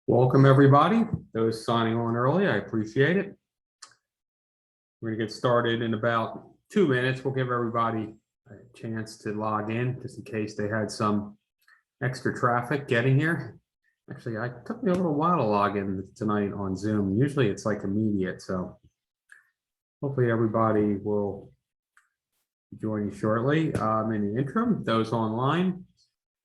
Welcome, everybody. Those signing on early, I appreciate it. We're going to get started in about 2 minutes. We'll give everybody a chance to log in just in case they had some extra traffic getting here. Actually, it took me a little while to log in tonight on Zoom. Usually it's like immediate, so hopefully everybody will join you shortly. In the interim, those online,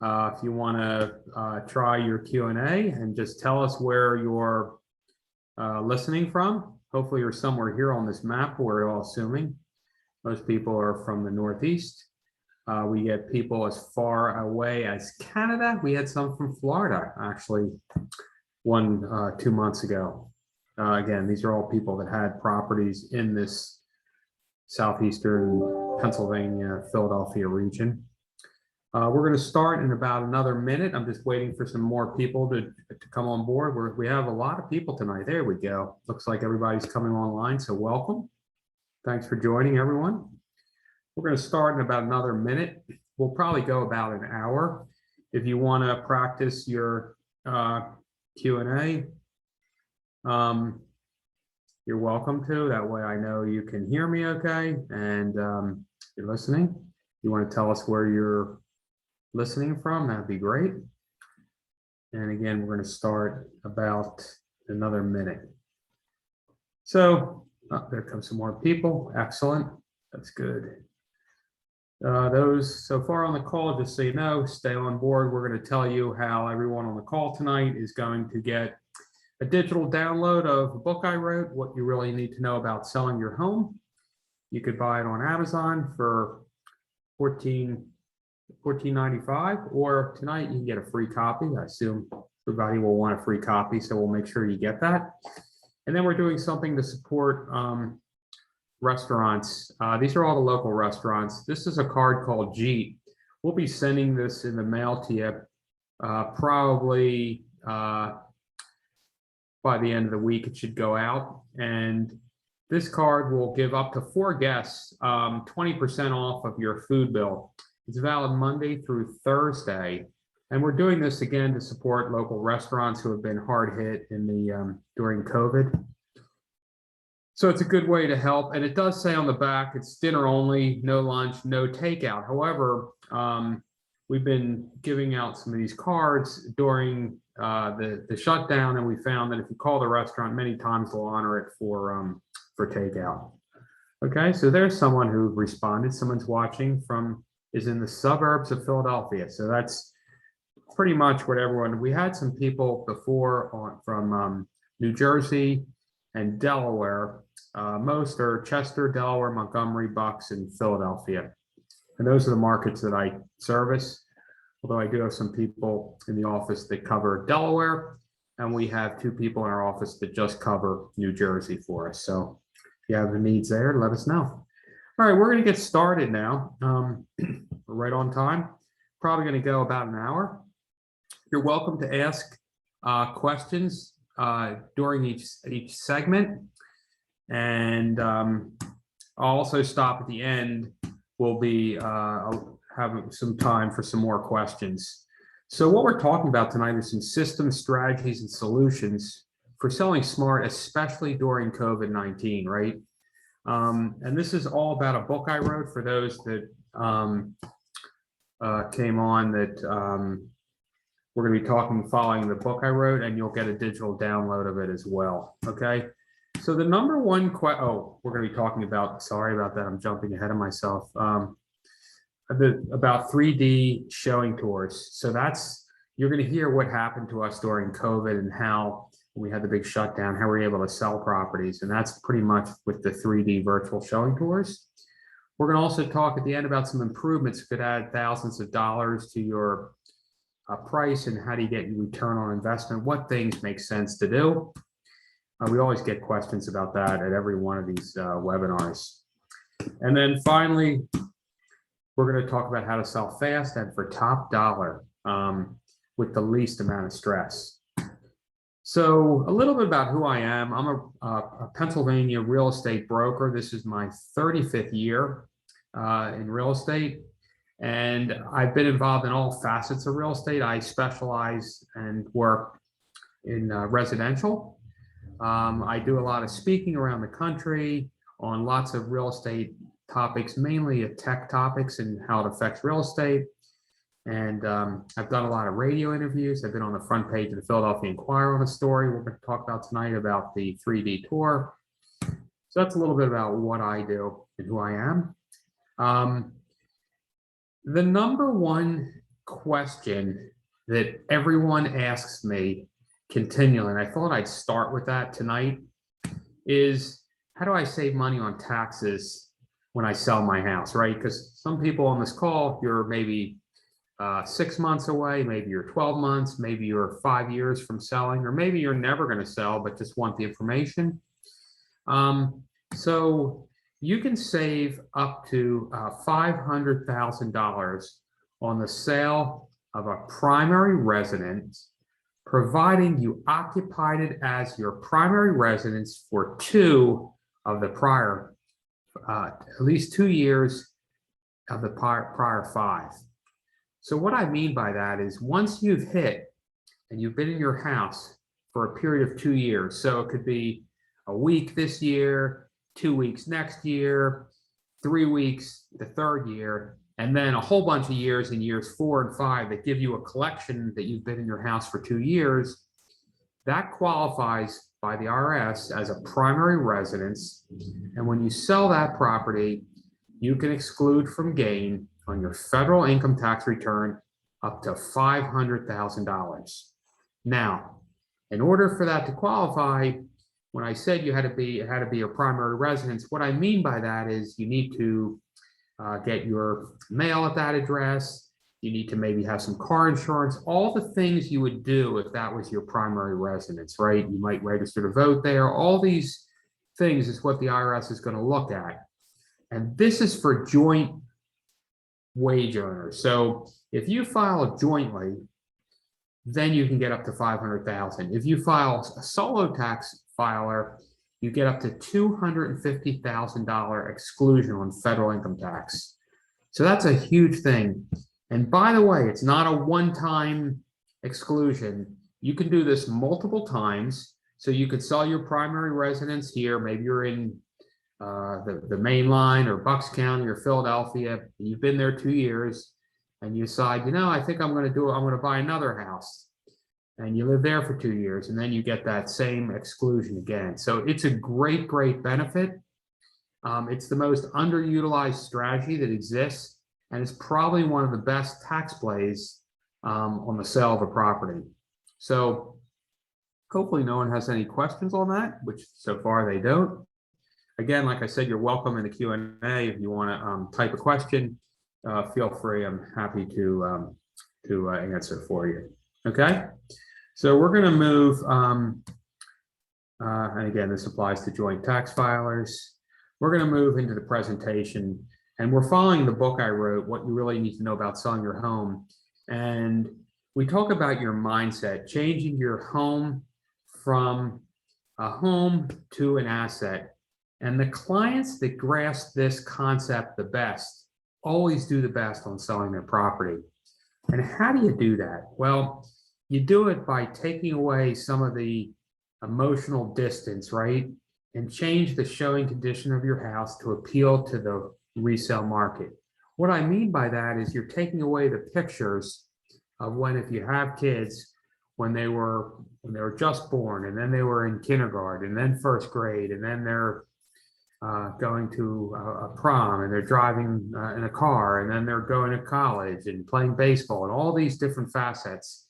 if you want to try your Q&A and just tell us where you're listening from. Hopefully you're somewhere here on this map. We're all assuming most people are from the Northeast. We get people as far away as Canada. We had some from Florida, actually, 2 months ago. Again, these are all people that had properties in this southeastern Pennsylvania, Philadelphia region. We're going to start in about another minute. I'm just waiting for some more people to come on board. We have a lot of people tonight. There we go. Looks like everybody's coming online, so welcome. Thanks for joining, everyone. We're going to start in about another minute. We'll probably go about an hour. If you want to practice your Q&A, you're welcome to. That way I know you can hear me okay and you're listening. You want to tell us where you're listening from, that'd be great. And again, we're going to start about another minute. So there comes some more people. Excellent. That's good. Those so far on the call, just so you know, stay on board. We're going to tell you how everyone on the call tonight is going to get a digital download of a book I wrote, What You Really Need to Know About Selling Your Home. You could buy it on Amazon for $14.95, or tonight you can get a free copy. I assume everybody will want a free copy, so we'll make sure you get that. And then we're doing something to support restaurants. These are all the local restaurants. This is a card called Jeet. We'll be sending this in the mail to you probably by the end of the week. It should go out, and this card will give up to 4 guests 20% off of your food bill. It's valid Monday through Thursday, and we're doing this again to support local restaurants who have been hard hit in the during COVID. So it's a good way to help, and it does say on the back it's dinner only, no lunch, no takeout. However, we've been giving out some of these cards during the shutdown, and we found that if you call the restaurant, many times they'll honor it for takeout. Okay, so there's someone who responded. Someone's watching is in the suburbs of Philadelphia. So that's pretty much what everyone, we had some people before from New Jersey and Delaware. Most are Chester, Delaware, Montgomery, Bucks, and Philadelphia. And those are the markets that I service. Although I do have some people in the office that cover Delaware, and we have 2 people in our office that just cover New Jersey for us. So if you have the needs there, let us know. All right, we're going to get started now. We're right on time. Probably going to go about an hour. You're welcome to ask questions during each segment, and I'll also stop at the end. We'll be having some time for some more questions. So what we're talking about tonight is some systems, strategies, and solutions for selling smart, especially during COVID-19, right? And this is all about a book I wrote for those that came on that we're going to be talking following the book I wrote, and you'll get a digital download of it as well. Okay. So the number one we're going to be talking about, sorry about that, I'm jumping ahead of myself, about 3D showing tours. So you're going to hear what happened to us during COVID and how we had the big shutdown, how we were able to sell properties. And that's pretty much with the 3D virtual showing tours. We're going to also talk at the end about some improvements that could add thousands of dollars to your price, and how do you get your return on investment, what things make sense to do. We always get questions about that at every one of these webinars. And then finally, we're going to talk about how to sell fast and for top dollar with the least amount of stress. So a little bit about who I am. I'm a Pennsylvania real estate broker. This is my 35th year in real estate. And I've been involved in all facets of real estate. I specialize and work in residential. I do a lot of speaking around the country on lots of real estate topics, mainly tech topics and how it affects real estate. And I've done a lot of radio interviews. I've been on the front page of the Philadelphia Inquirer on a story we're going to talk about tonight about the 3D tour. So that's a little bit about what I do and who I am. The number one question that everyone asks me continually, and I thought I'd start with that tonight, is how do I save money on taxes when I sell my house, right? Because some people on this call, you're maybe 6 months away, maybe you're 12 months, maybe you're 5 years from selling, or maybe you're never going to sell, but just want the information. So you can save up to $500,000 on the sale of a primary residence, providing you occupied it as your primary residence for 2 of the prior, at least 2 years of the prior 5. So what I mean by that is once you've hit and you've been in your house for a period of 2 years, so it could be a week this year, 2 weeks next year, 3 weeks the third year, and then a whole bunch of years in years 4 and 5 that give you a collection that you've been in your house for 2 years, that qualifies by the IRS as a primary residence. And when you sell that property, you can exclude from gain on your federal income tax return up to $500,000. Now, in order for that to qualify, when I said it had to be a primary residence, what I mean by that is you need to get your mail at that address. You need to maybe have some car insurance, all the things you would do if that was your primary residence, right? You might register to vote there. All these things is what the IRS is going to look at. And this is for joint wage earners. So if you file jointly, then you can get up to $500,000. If you file a solo tax filer, you get up to $250,000 exclusion on federal income tax. So that's a huge thing. And by the way, it's not a one-time exclusion. You can do this multiple times. So you could sell your primary residence here. Maybe you're in the main line or Bucks County or Philadelphia. You've been there 2 years and you decide, I think I'm going to buy another house. And you live there for 2 years, and then you get that same exclusion again. So it's a great, great benefit. It's the most underutilized strategy that exists, and it's probably one of the best tax plays on the sale of a property. So hopefully no one has any questions on that, which so far they don't. Again, like I said, you're welcome in the Q&A. If you want to type a question, feel free. I'm happy to answer for you. Okay. So we're going to move, and again, this applies to joint tax filers. We're going to move into the presentation, and we're following the book I wrote, What You Really Need to Know About Selling Your Home. And we talk about your mindset, changing your home from a home to an asset. And the clients that grasp this concept the best always do the best on selling their property. And how do you do that? Well, you do it by taking away some of the emotional distance, right? And change the showing condition of your house to appeal to the resale market. What I mean by that is you're taking away the pictures of when, if you have kids, when they were just born, and then they were in kindergarten, and then first grade, and then they're going to a prom, and they're driving in a car, and then they're going to college and playing baseball, and all these different facets,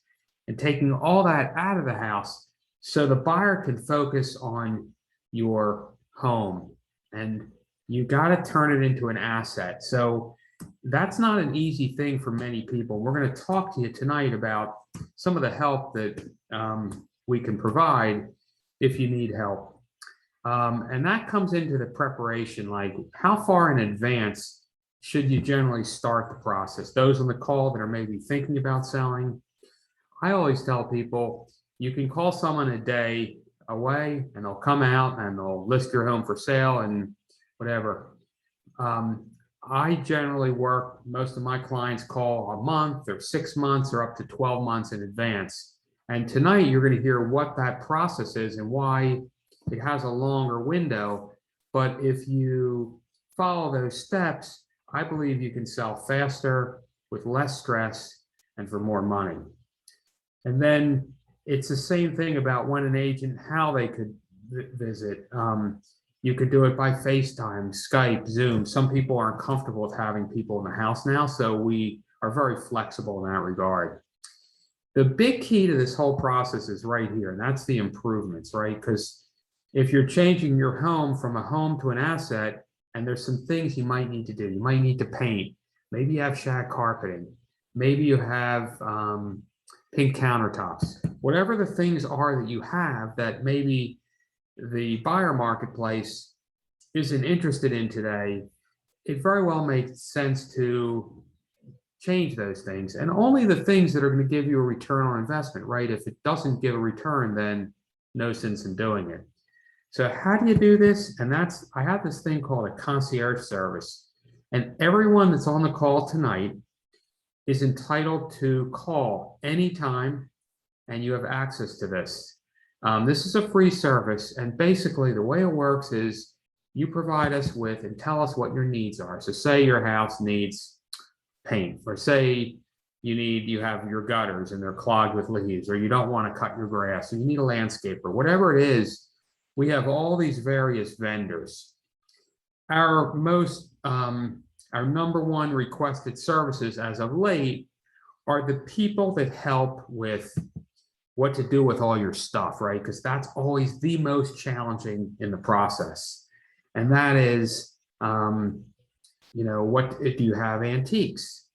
and taking all that out of the house so the buyer can focus on your home. And you got to turn it into an asset. So that's not an easy thing for many people. We're going to talk to you tonight about some of the help that we can provide if you need help. And that comes into the preparation, like how far in advance should you generally start the process? Those on the call that are maybe thinking about selling, I always tell people you can call someone a day away and they'll come out and they'll list your home for sale and whatever. Um, I generally work, most of my clients call a month or 6 months or up to 12 months in advance. And tonight you're going to hear what that process is and why it has a longer window. But if you follow those steps, I believe you can sell faster with less stress and for more money. And then it's the same thing about when an agent, how they could visit. You could do it by FaceTime, Skype, Zoom. Some people aren't comfortable with having people in the house now, so we are very flexible in that regard. The big key to this whole process is right here, and that's the improvements, right? Because if you're changing your home from a home to an asset, and there's some things you might need to do. You might need to paint. Maybe you have shag carpeting. Maybe you have pink countertops. Whatever the things are that you have that maybe the buyer marketplace isn't interested in today, it very well makes sense to change those things. And only the things that are going to give you a return on investment, right? If it doesn't give a return, then no sense in doing it. So how do you do this? And I have this thing called a concierge service. And everyone that's on the call tonight is entitled to call anytime, and you have access to this. This is a free service, and basically the way it works is you provide us with and tell us what your needs are. So say your house needs paint, or say you have your gutters and they're clogged with leaves, or you don't want to cut your grass, or you need a landscaper, whatever it is. We have all these various vendors. Our number one requested services as of late are the people that help with what to do with all your stuff, right? Because that's always the most challenging in the process. And that is, what do you have antiques?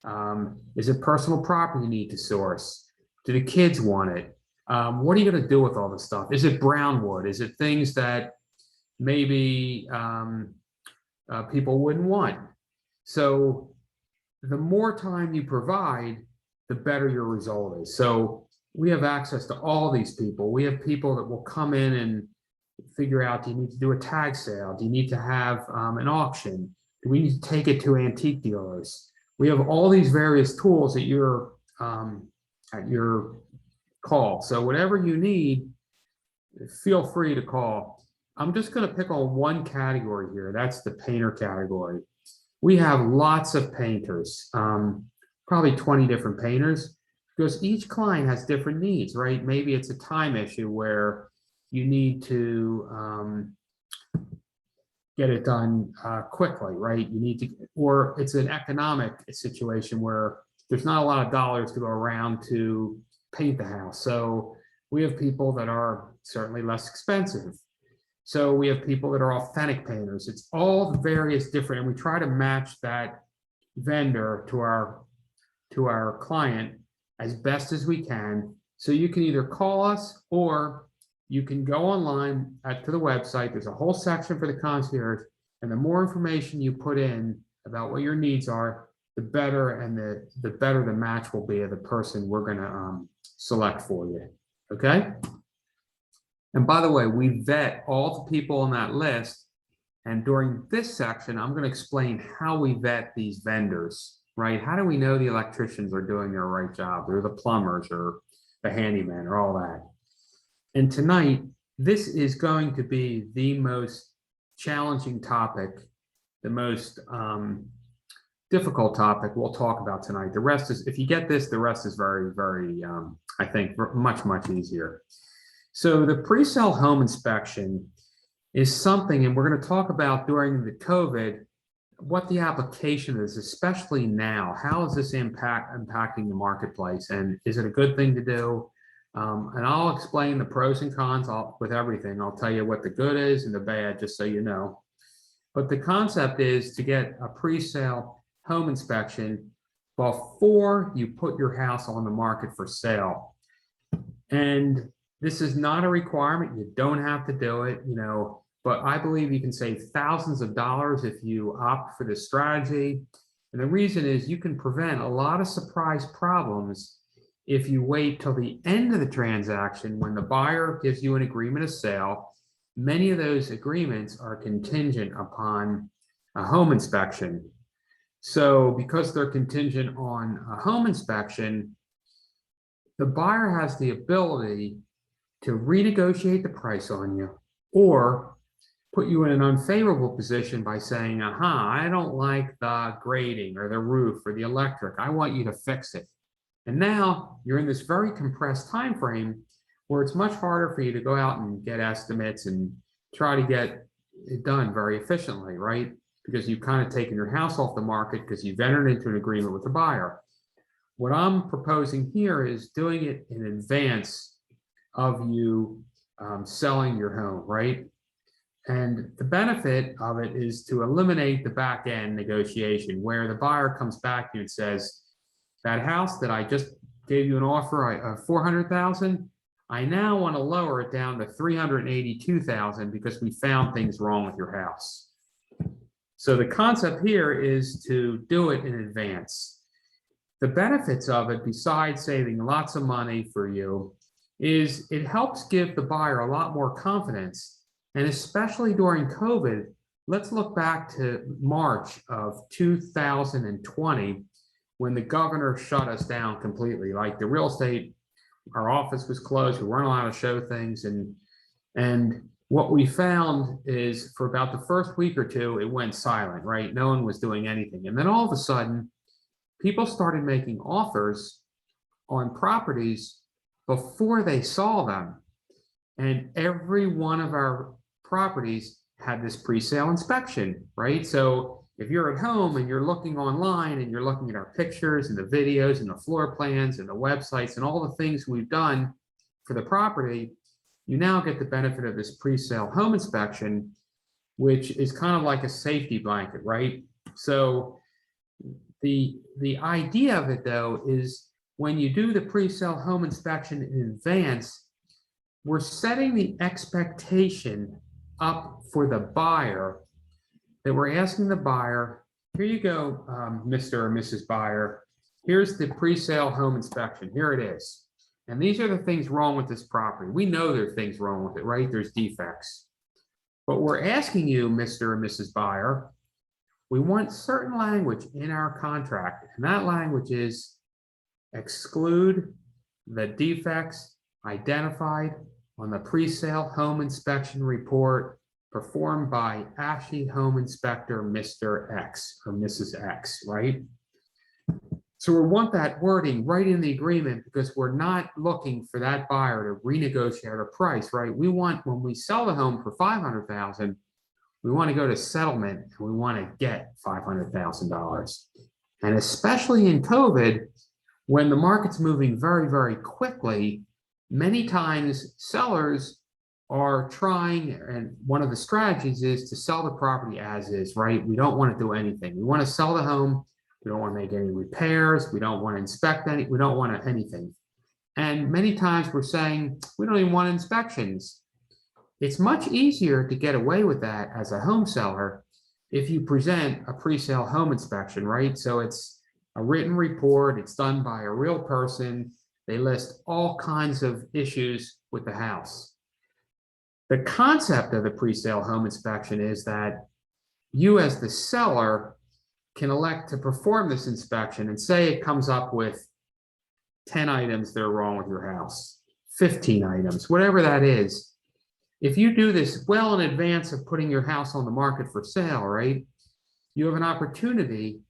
Is it personal property you need to source? Do the kids want it? What are you going to do with all this stuff? Is it brown wood? Is it things that maybe people wouldn't want? So the more time you provide, the better your result is. So we have access to all these people. We have people that will come in and figure out, do you need to do a tag sale? Do you need to have an auction? Do we need to take it to antique dealers? We have all these various tools at your call. So whatever you need, feel free to call. I'm just going to pick on one category here. That's the painter category. We have lots of painters, probably 20 different painters, because each client has different needs, right? Maybe it's a time issue where you need to get it done quickly, right? Or it's an economic situation where there's not a lot of dollars to go around to paint the house. So we have people that are certainly less expensive. So we have people that are authentic painters. It's all the various different, and we try to match that vendor to our client as best as we can. So you can either call us or you can go online to the website. There's a whole section for the concierge, and the more information you put in about what your needs are, the better, and the better the match will be of the person we're going to select for you. Okay. And by the way, we vet all the people on that list. And during this section, I'm going to explain how we vet these vendors, right? How do we know the electricians are doing their right job, or the plumbers, or the handyman, or all that? And tonight, this is going to be the most challenging topic, the most difficult topic we'll talk about tonight. The rest is, if you get this, the rest is very, very, I think, much, much easier. So the pre-sale home inspection is something, and we're going to talk about during the COVID, what the application is, especially now. How is this impacting the marketplace, and is it a good thing to do? And I'll explain the pros and cons with everything. I'll tell you what the good is and the bad, just so you know. But the concept is to get a pre-sale home inspection before you put your house on the market for sale. And this is not a requirement. You don't have to do it, but I believe you can save thousands of dollars if you opt for this strategy. And the reason is you can prevent a lot of surprise problems if you wait till the end of the transaction when the buyer gives you an agreement of sale. Many of those agreements are contingent upon a home inspection. So because they're contingent on a home inspection, the buyer has the ability to renegotiate the price on you or put you in an unfavorable position by saying, aha, I don't like the grading or the roof or the electric. I want you to fix it. And now you're in this very compressed time frame where it's much harder for you to go out and get estimates and try to get it done very efficiently, right? Because you've kind of taken your house off the market because you've entered into an agreement with the buyer. What I'm proposing here is doing it in advance of you selling your home, right? And the benefit of it is to eliminate the back end negotiation where the buyer comes back to you and says, that house that I just gave you an offer of 400,000, I now want to lower it down to 382,000 because we found things wrong with your house. So the concept here is to do it in advance. The benefits of it, besides saving lots of money for you, is it helps give the buyer a lot more confidence. And especially during COVID, let's look back to March of 2020, when the governor shut us down completely. Like the real estate, our office was closed, we weren't allowed to show things. And what we found is for about the first week or two, it went silent, right? No one was doing anything. And then all of a sudden, people started making offers on properties before they saw them. And every one of our properties had this pre-sale inspection, right? So if you're at home and you're looking online and you're looking at our pictures and the videos and the floor plans and the websites and all the things we've done for the property, you now get the benefit of this pre-sale home inspection, which is kind of like a safety blanket, right? So the idea of it, though, is when you do the pre-sale home inspection in advance, we're setting the expectation up for the buyer that we're asking the buyer, here you go, Mr. or Mrs. Buyer, here's the pre-sale home inspection, here it is. And these are the things wrong with this property. We know there are things wrong with it, right? There's defects. But we're asking you, Mr. or Mrs. Buyer, we want certain language in our contract, and that language is exclude the defects identified on the pre-sale home inspection report performed by ASHI Home Inspector Mr. X or Mrs. X, right? So we want that wording right in the agreement because we're not looking for that buyer to renegotiate a price, right? We want, when we sell the home for $500,000, we want to go to settlement and we want to get $500,000. And especially in COVID, when the market's moving very, very quickly, many times sellers are trying, and one of the strategies is to sell the property as is, right? We don't want to do anything. We want to sell the home. We don't want to make any repairs. We don't want to inspect any, we don't want anything. And many times we're saying, we don't even want inspections. It's much easier to get away with that as a home seller if you present a pre-sale home inspection, right? So it's a written report, it's done by a real person. They list all kinds of issues with the house. The concept of the pre-sale home inspection is that you as the seller can elect to perform this inspection and say it comes up with 10 items that are wrong with your house, 15 items, whatever that is. If you do this well in advance of putting your house on the market for sale, right, you have an opportunity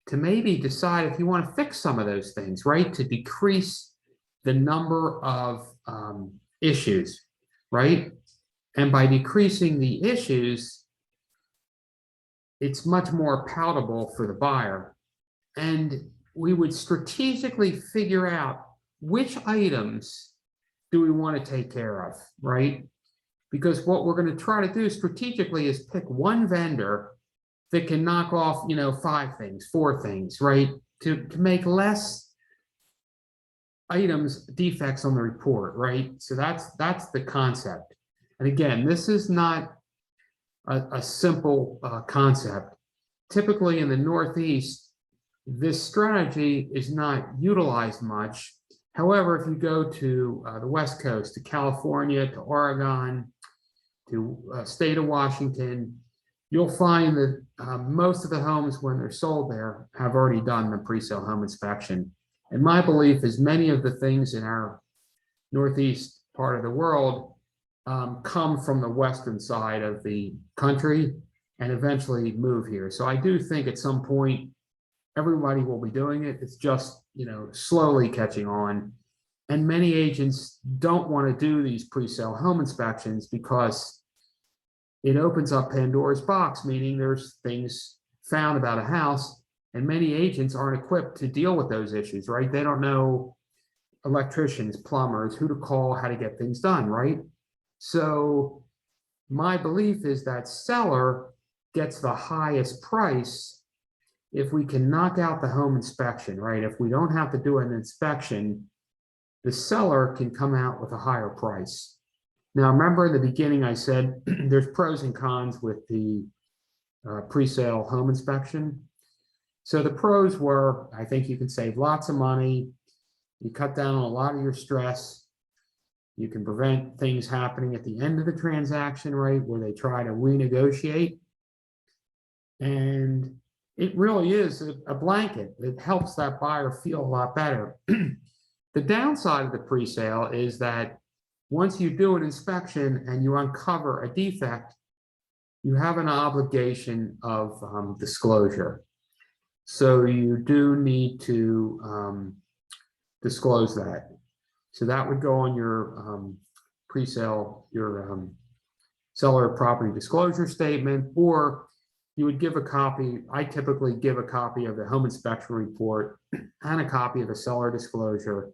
to maybe decide if you want to fix some of those things, right, to decrease the number of issues, right? And by decreasing the issues, it's much more palatable for the buyer. And we would strategically figure out which items do we want to take care of, right? Because what we're going to try to do strategically is pick one vendor that can knock off, 5 things, 4 things, right? To make less items, defects on the report, right? So that's the concept. And again, this is not a simple concept. Typically in the Northeast, This strategy is not utilized much. However, if you go to the West Coast, to California, to Oregon, to state of Washington, you'll find that most of the homes, when they're sold there, have already done the pre-sale home inspection. And my belief is many of the things in our Northeast part of the world come from the Western side of the country and eventually move here. So I do think at some point, everybody will be doing it. It's just, slowly catching on. And many agents don't want to do these pre-sale home inspections because it opens up Pandora's box, meaning there's things found about a house, and many agents aren't equipped to deal with those issues, right? They don't know electricians, plumbers, who to call, how to get things done, right? So my belief is that seller gets the highest price if we can knock out the home inspection, right? If we don't have to do an inspection, the seller can come out with a higher price. Now, remember in the beginning, I said there's pros and cons with the pre-sale home inspection. So the pros were, I think you can save lots of money. You cut down on a lot of your stress. You can prevent things happening at the end of the transaction, right, where they try to renegotiate. And it really is a blanket. It helps that buyer feel a lot better. The downside of the pre-sale is that once you do an inspection and you uncover a defect, you have an obligation of disclosure. So you do need to disclose that. So that would go on your pre-sale, your seller property disclosure statement, or you would give a copy. I typically give a copy of the home inspection report and a copy of the seller disclosure,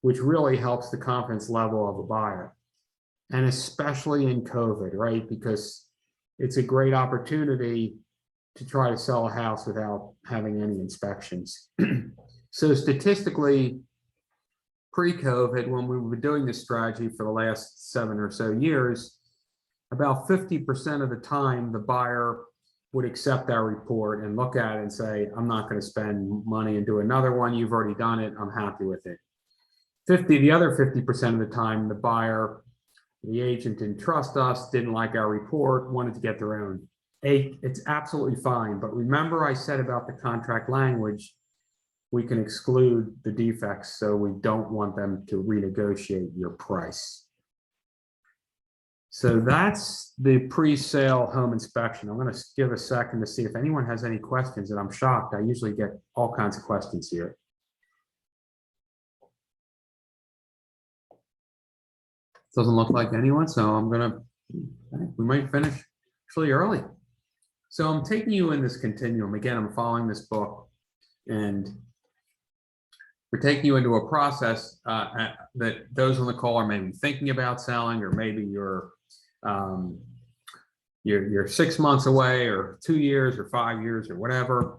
which really helps the confidence level of a buyer. And especially in COVID, right? Because it's a great opportunity to try to sell a house without having any inspections. So statistically, pre-COVID, when we were doing this strategy for the last 7 or so years, about 50% of the time, the buyer would accept our report and look at it and say, I'm not going to spend money and do another one. You've already done it. I'm happy with it. The other 50% of the time, the buyer, the agent didn't trust us, didn't like our report, wanted to get their own. It's absolutely fine. But remember I said about the contract language, we can exclude the defects, so we don't want them to renegotiate your price. So that's the pre-sale home inspection. I'm going to give a second to see if anyone has any questions, and I'm shocked. I usually get all kinds of questions here. Doesn't look like anyone, so we might finish actually early. So I'm taking you in this continuum. Again, I'm following this book, and we're taking you into a process that those on the call are maybe thinking about selling, or maybe you're 6 months away, or 2 years, or 5 years, or whatever.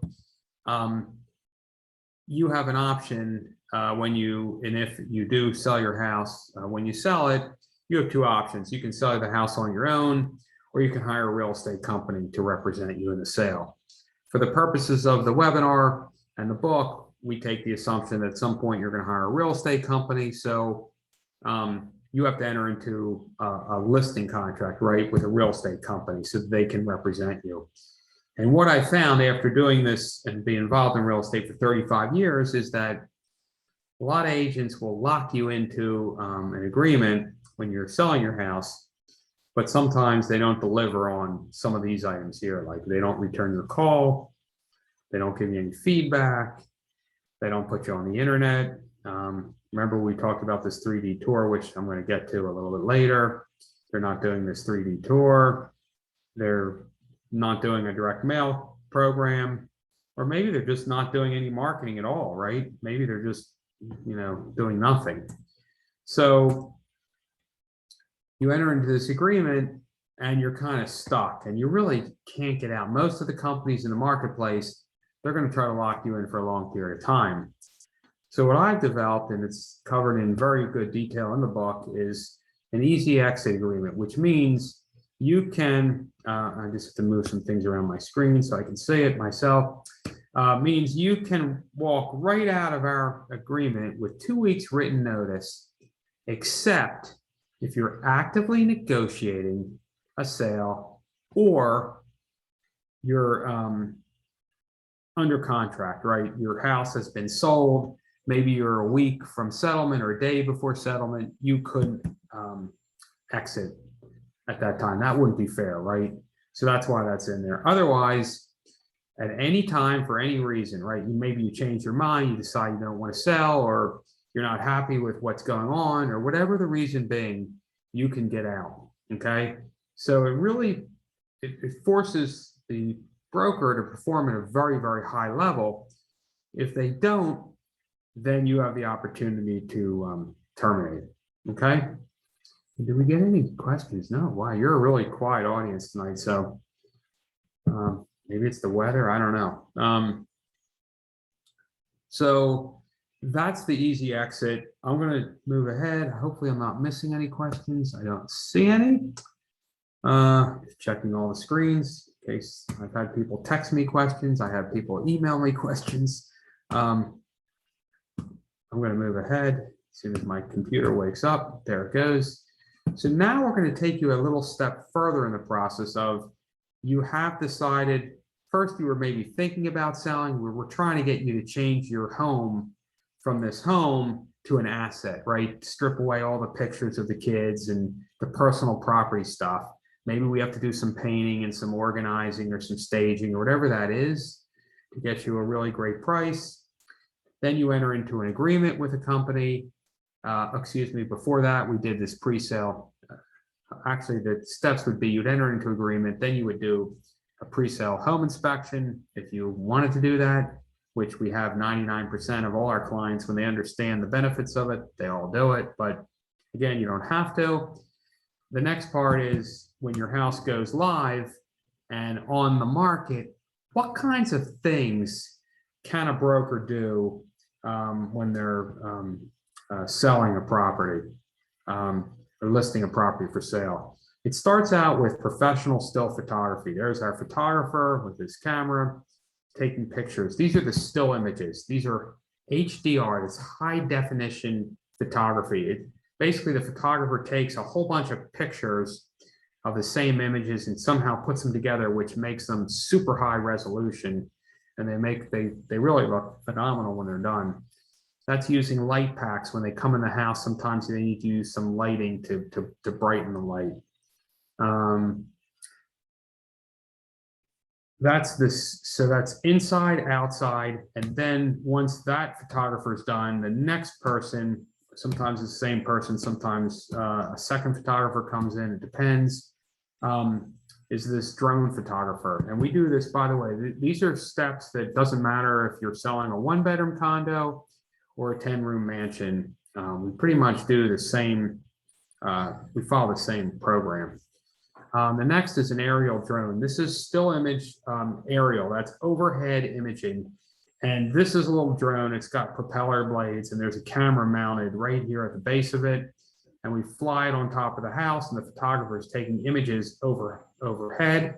You have an option if you do sell your house, when you sell it, you have 2 options. You can sell the house on your own, or you can hire a real estate company to represent you in the sale. For the purposes of the webinar and the book, we take the assumption that at some point you're going to hire a real estate company. So you have to enter into a listing contract, right, with a real estate company so that they can represent you. And what I found after doing this and being involved in real estate for 35 years is that a lot of agents will lock you into an agreement when you're selling your house, but sometimes they don't deliver on some of these items here. Like they don't return your call, they don't give you any feedback, they don't put you on the internet. Remember we talked about this 3D tour, which I'm going to get to a little bit later. They're not doing this 3D tour. They're not doing a direct mail program, or maybe they're just not doing any marketing at all, right? Maybe they're just, doing nothing. So you enter into this agreement and you're kind of stuck and you really can't get out. Most of the companies in the marketplace, they're going to try to lock you in for a long period of time. So what I've developed, and it's covered in very good detail in the book, is an easy exit agreement, which means you can, I just have to move some things around my screen so I can see it myself. means you can walk right out of our agreement with 2 weeks written notice, except if you're actively negotiating a sale or you're under contract, right? Your house has been sold. Maybe you're a week from settlement or a day before settlement. You couldn't exit at that time. That wouldn't be fair, right? So that's why that's in there. Otherwise, at any time for any reason, right? Maybe you change your mind, you decide you don't want to sell, or you're not happy with what's going on, or whatever the reason being, you can get out. Okay. So it forces the broker to perform at a very, very high level. If they don't, then you have the opportunity to terminate. Okay. Did we get any questions? No. Wow, you're a really quiet audience tonight. So maybe it's the weather. I don't know. So that's the easy exit. I'm going to move ahead. Hopefully I'm not missing any questions. I don't see any. Checking all the screens in case I've had people text me questions. I have people email me questions. I'm going to move ahead as soon as my computer wakes up. There it goes. So now we're going to take you a little step further in the process of you have decided, first you were maybe thinking about selling. We're trying to get you to change your home from this home to an asset, right? Strip away all the pictures of the kids and the personal property stuff. Maybe we have to do some painting and some organizing or some staging or whatever that is to get you a really great price. Then you enter into an agreement with a company. Before that, we did this pre-sale. Actually, the steps would be you'd enter into agreement, then you would do a pre-sale home inspection if you wanted to do that, which we have 99% of all our clients, when they understand the benefits of it, they all do it. But again, you don't have to. The next part is when your house goes live and on the market, what kinds of things can a broker do when they're selling a property or listing a property for sale? It starts out with professional still photography. There's our photographer with his camera taking pictures. These are the still images. These are HDR, this high definition photography. Basically, the photographer takes a whole bunch of pictures of the same images and somehow puts them together, which makes them super high resolution. And they really look phenomenal when they're done. That's using light packs. When they come in the house, sometimes they need to use some lighting to brighten the light. So that's inside, outside. And then once that photographer is done, the next person, sometimes it's the same person, sometimes a second photographer comes in, it depends, is this drone photographer. And we do this, by the way, these are steps that doesn't matter if you're selling a 1-bedroom condo or a 10-room mansion. We pretty much do the same, we follow the same program. The next is an aerial drone. This is still image aerial, that's overhead imaging. And this is a little drone, it's got propeller blades and there's a camera mounted right here at the base of it. And we fly it on top of the house and the photographer is taking images overhead.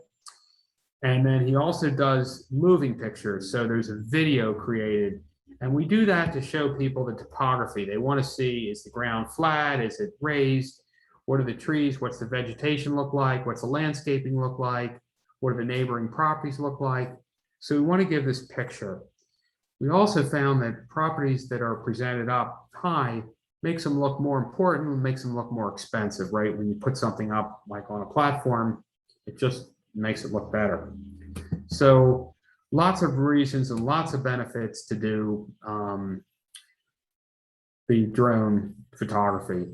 And then he also does moving pictures. So there's a video created. And we do that to show people the topography. They want to see, is the ground flat? Is it raised? What are the trees? What's the vegetation look like? What's the landscaping look like? What do the neighboring properties look like? So we want to give this picture. We also found that properties that are presented up high makes them look more important, makes them look more expensive, right? When you put something up like on a platform, it just makes it look better. So lots of reasons and lots of benefits to do the drone photography.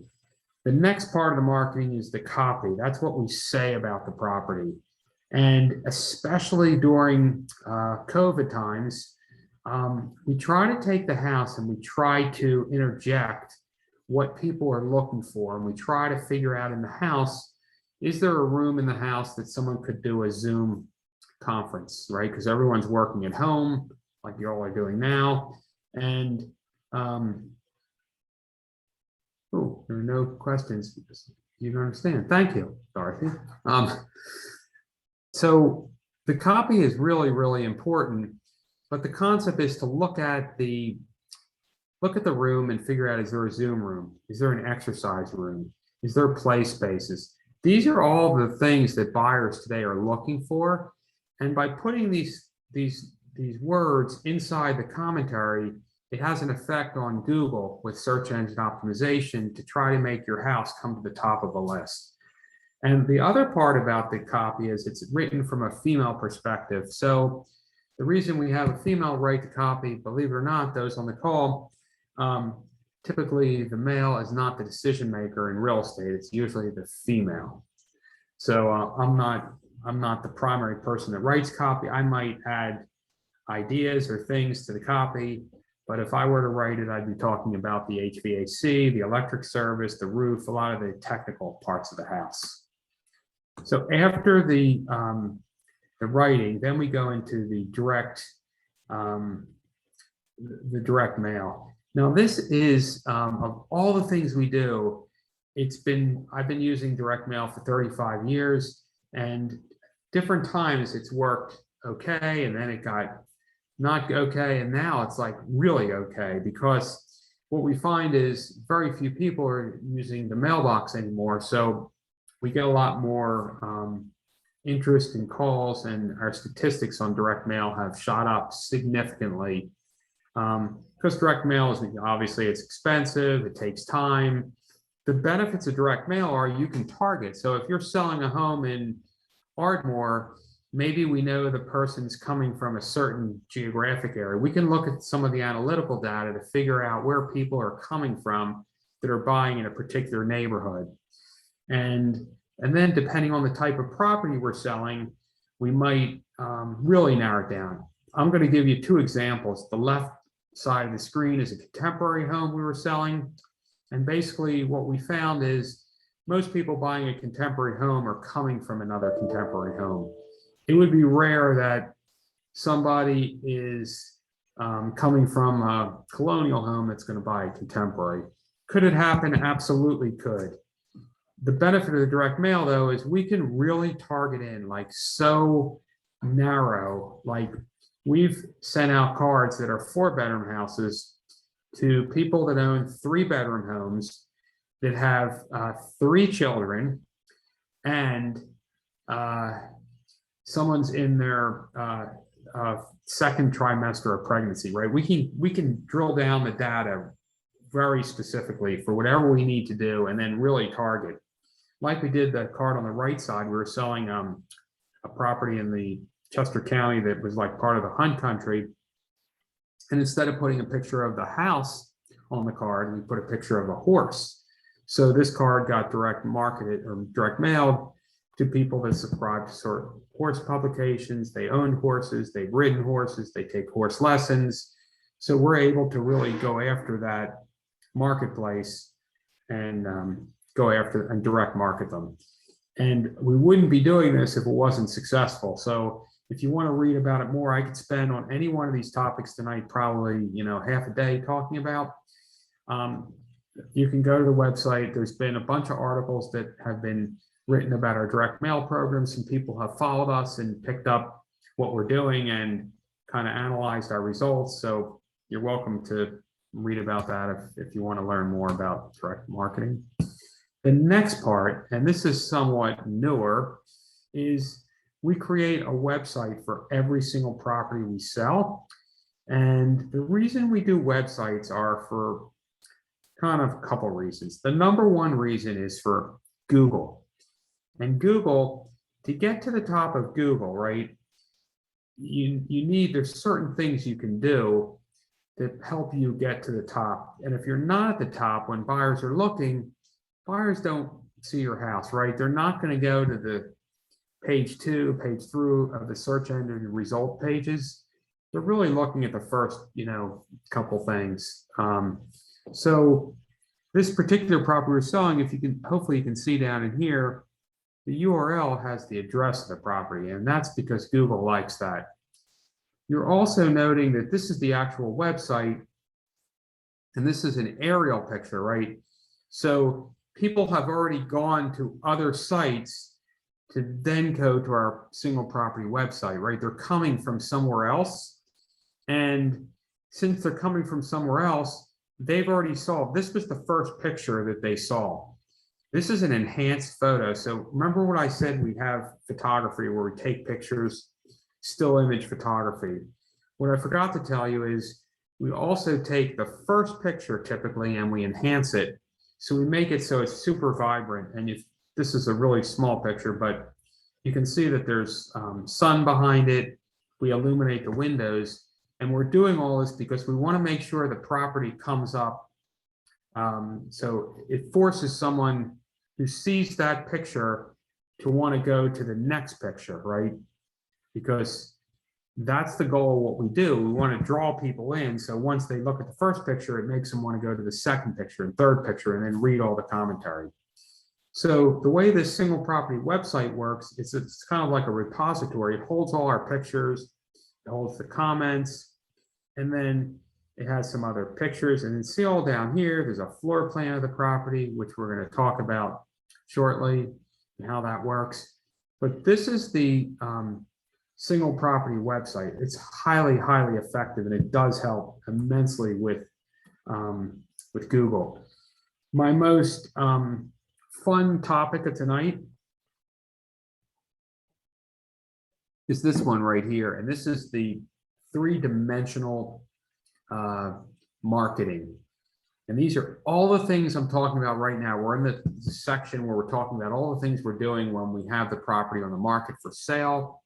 The next part of the marketing is the copy. That's what we say about the property. And especially during COVID times, we try to take the house and we try to interject what people are looking for. And we try to figure out in the house, is there a room in the house that someone could do a Zoom conference, right? Because everyone's working at home, like you all are doing now. And oh, there are no questions. You can understand. Thank you, Dorothy. So the copy is really, really important. But the concept is to look at the room and figure out, is there a Zoom room? Is there an exercise room? Is there play spaces? These are all the things that buyers today are looking for. And by putting these words inside the commentary, it has an effect on Google with search engine optimization to try to make your house come to the top of the list. And the other part about the copy is it's written from a female perspective. So the reason we have a female write the copy, believe it or not, those on the call, typically the male is not the decision maker in real estate. It's usually the female. So I'm not the primary person that writes copy. I might add ideas or things to the copy, but if I were to write it, I'd be talking about the HVAC, the electric service, the roof, a lot of the technical parts of the house. So after the writing, then we go into the direct mail. Now, this is of all the things we do, I've been using direct mail for 35 years, and different times it's worked okay, and then it got not okay, and now it's like really okay, because what we find is very few people are using the mailbox anymore. So we get a lot more interest in calls, and our statistics on direct mail have shot up significantly. Because direct mail is obviously it's expensive, it takes time. The benefits of direct mail are you can target. So if you're selling a home in Ardmore, maybe we know the person's coming from a certain geographic area. We can look at some of the analytical data to figure out where people are coming from that are buying in a particular neighborhood. And then depending on the type of property we're selling, we might really narrow it down. I'm going to give you two examples. The left side of the screen is a contemporary home we were selling. And basically what we found is most people buying a contemporary home are coming from another contemporary home. It would be rare that somebody is coming from a colonial home that's going to buy a contemporary. Could it happen? Absolutely could. The benefit of the direct mail, though, is we can really target in like so narrow. Like we've sent out cards that are 4-bedroom houses to people that own 3-bedroom homes that have 3 children, and someone's in their second trimester of pregnancy, right? We can drill down the data very specifically for whatever we need to do, and then really target. Like we did the card on the right side, we were selling a property in the Chester County that was like part of the Hunt Country. And instead of putting a picture of the house on the card, we put a picture of a horse. So this card got direct marketed or direct mailed to people that subscribe to sort of horse publications. They own horses, they've ridden horses, they take horse lessons. So we're able to really go after that marketplace and go after and direct market them. And we wouldn't be doing this if it wasn't successful. So if you want to read about it more, I could spend on any one of these topics tonight, probably, half a day talking about. You can go to the website. There's been a bunch of articles that have been written about our direct mail program. Some people have followed us and picked up what we're doing and kind of analyzed our results. So you're welcome to read about that if you want to learn more about direct marketing. The next part, and this is somewhat newer, is we create a website for every single property we sell. And the reason we do websites are for kind of a couple reasons. The number one reason is for Google. And Google, to get to the top of Google, right, there's certain things you can do that help you get to the top. And if you're not at the top, when buyers are looking, buyers don't see your house, right? They're not going to go to the page 2, page 3 of the search engine result pages. They're really looking at the first, couple things. So this particular property we're selling, hopefully you can see down in here, the URL has the address of the property, and that's because Google likes that. You're also noting that this is the actual website, and this is an aerial picture, right? So people have already gone to other sites to then go to our single property website, right? They're coming from somewhere else. And since they're coming from somewhere else, they've already saw, this was the first picture that they saw. This is an enhanced photo. So remember what I said, we have photography where we take pictures, still image photography. What I forgot to tell you is we also take the first picture typically and we enhance it. So we make it so it's super vibrant. And this is a really small picture, but you can see that there's sun behind it. We illuminate the windows. And we're doing all this because we want to make sure the property comes up. So it forces someone who sees that picture to want to go to the next picture, right? Because that's the goal of what we do. We want to draw people in. So once they look at the first picture, it makes them want to go to the second picture and third picture and then read all the commentary. So the way this single property website works is it's kind of like a repository. It holds all our pictures, it holds the comments, and then it has some other pictures. And then see all down here, there's a floor plan of the property, which we're going to talk about shortly and how that works. But this is the single property website. It's highly, highly effective, and it does help immensely with Google. My most fun topic of tonight is this one right here. And this is the three-dimensional marketing. And these are all the things I'm talking about right now. We're in the section where we're talking about all the things we're doing when we have the property on the market for sale.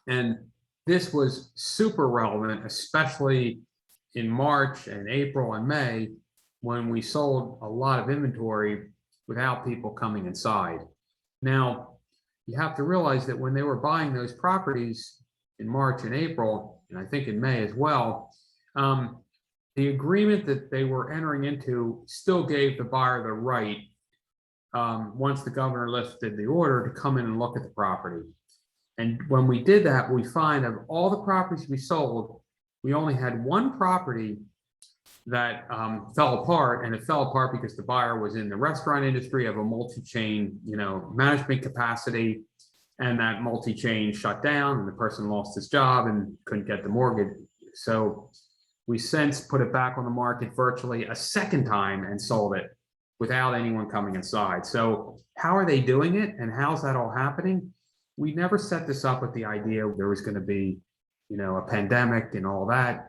And this was super relevant, especially in March and April and May, when we sold a lot of inventory without people coming inside. Now, you have to realize that when they were buying those properties in March and April, and I think in May as well, the agreement that they were entering into still gave the buyer the right, once the governor lifted the order, to come in and look at the property. And when we did that, we find of all the properties we sold, we only had one property that fell apart, and it fell apart because the buyer was in the restaurant industry of a multi-chain, management capacity, and that multi-chain shut down, and the person lost his job and couldn't get the mortgage. So we since put it back on the market virtually a second time and sold it without anyone coming inside. So how are they doing it, and how's that all happening? We never set this up with the idea there was going to be, a pandemic and all that.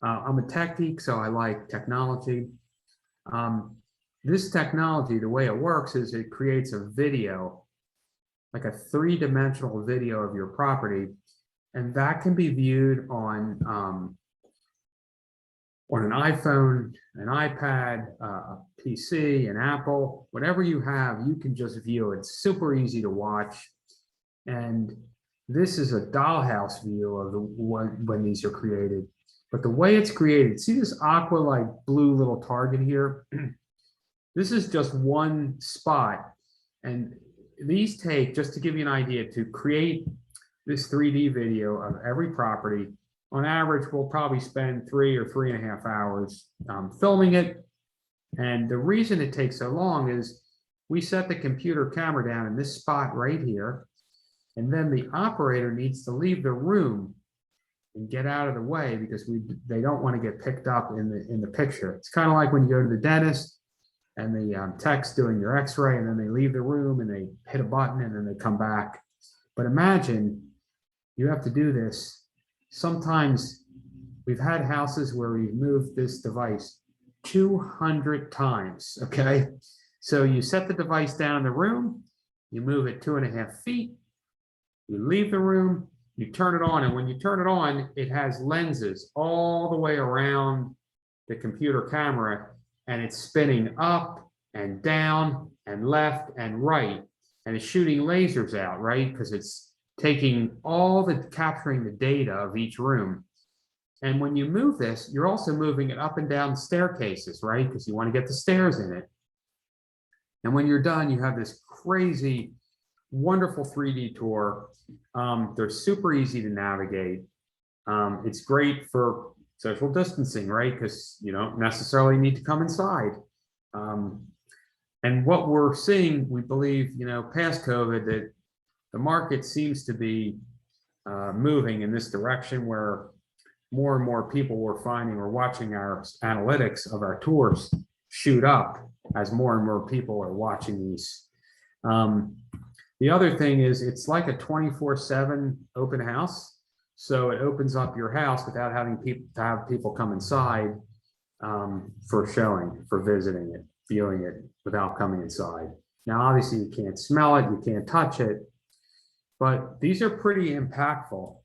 I'm a tech geek, so I like technology. This technology, the way it works is it creates a video, like a three-dimensional video of your property, and that can be viewed on an iPhone, an iPad, a PC, an Apple, whatever you have, you can just view it. It's super easy to watch. And this is a dollhouse view of when these are created. But the way it's created, see this aqua like blue little target here? This is just one spot. And these take, just to give you an idea, to create this 3D video of every property, on average, we'll probably spend 3 or 3.5 hours filming it. And the reason it takes so long is we set the computer camera down in this spot right here. And then the operator needs to leave the room and get out of the way because they don't want to get picked up in the picture. It's kind of like when you go to the dentist and the tech's doing your x-ray, and then they leave the room and they hit a button and then they come back. But imagine you have to do this. Sometimes we've had houses where we've moved this device 200 times, okay? So you set the device down in the room, you move it 2.5 feet, you leave the room, you turn it on, and when you turn it on, it has lenses all the way around the computer camera, and it's spinning up and down and left and right, and it's shooting lasers out, right? Because it's taking capturing the data of each room. And when you move this, you're also moving it up and down staircases, right? Because you want to get the stairs in it. And when you're done, you have this crazy, wonderful 3D tour. They're super easy to navigate. It's great for social distancing, right? Because you don't necessarily need to come inside. And what we're seeing, we believe, past COVID, that the market seems to be moving in this direction where more and more people were finding or watching our analytics of our tours shoot up as more and more people are watching these. The other thing is it's like a 24/7 open house. So it opens up your house without having people come inside for showing, for visiting it, viewing it without coming inside. Now, obviously you can't smell it, you can't touch it, but these are pretty impactful.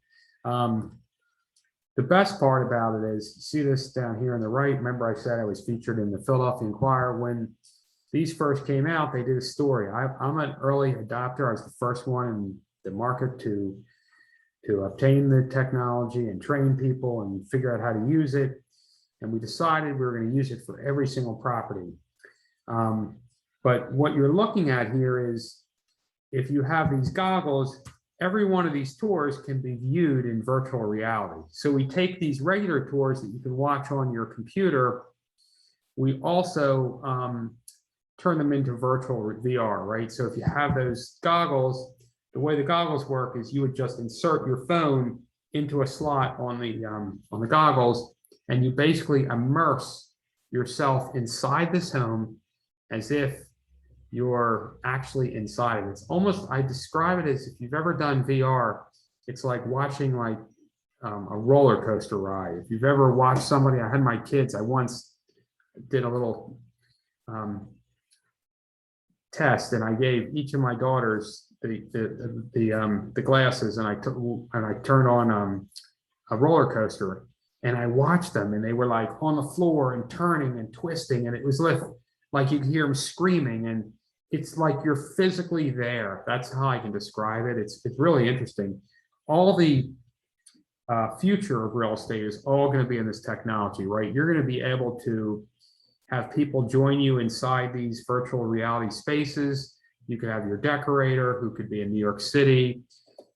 The best part about it is, see this down here on the right, remember I said I was featured in the Philadelphia Inquirer. When these first came out, they did a story. I'm an early adopter. I was the first one in the market to obtain the technology and train people and figure out how to use it. And we decided we were going to use it for every single property. But what you're looking at here is, if you have these goggles, every one of these tours can be viewed in virtual reality. So we take these regular tours that you can watch on your computer. We also turn them into virtual VR, right? So if you have those goggles, the way the goggles work is you would just insert your phone into a slot on the goggles, and you basically immerse yourself inside this home as if you're actually inside it. It's almost, I describe it as, if you've ever done VR, it's like watching like a roller coaster ride. If you've ever watched somebody, I had my kids, I once did a little test, and I gave each of my daughters the glasses, and I turned on a roller coaster, and I watched them, and they were like on the floor and turning and twisting, and it was like you could hear them screaming, and it's like you're physically there. That's how I can describe it. It's really interesting. All the future of real estate is all going to be in this technology, right? You're going to be able to have people join you inside these virtual reality spaces. You could have your decorator, who could be in New York City.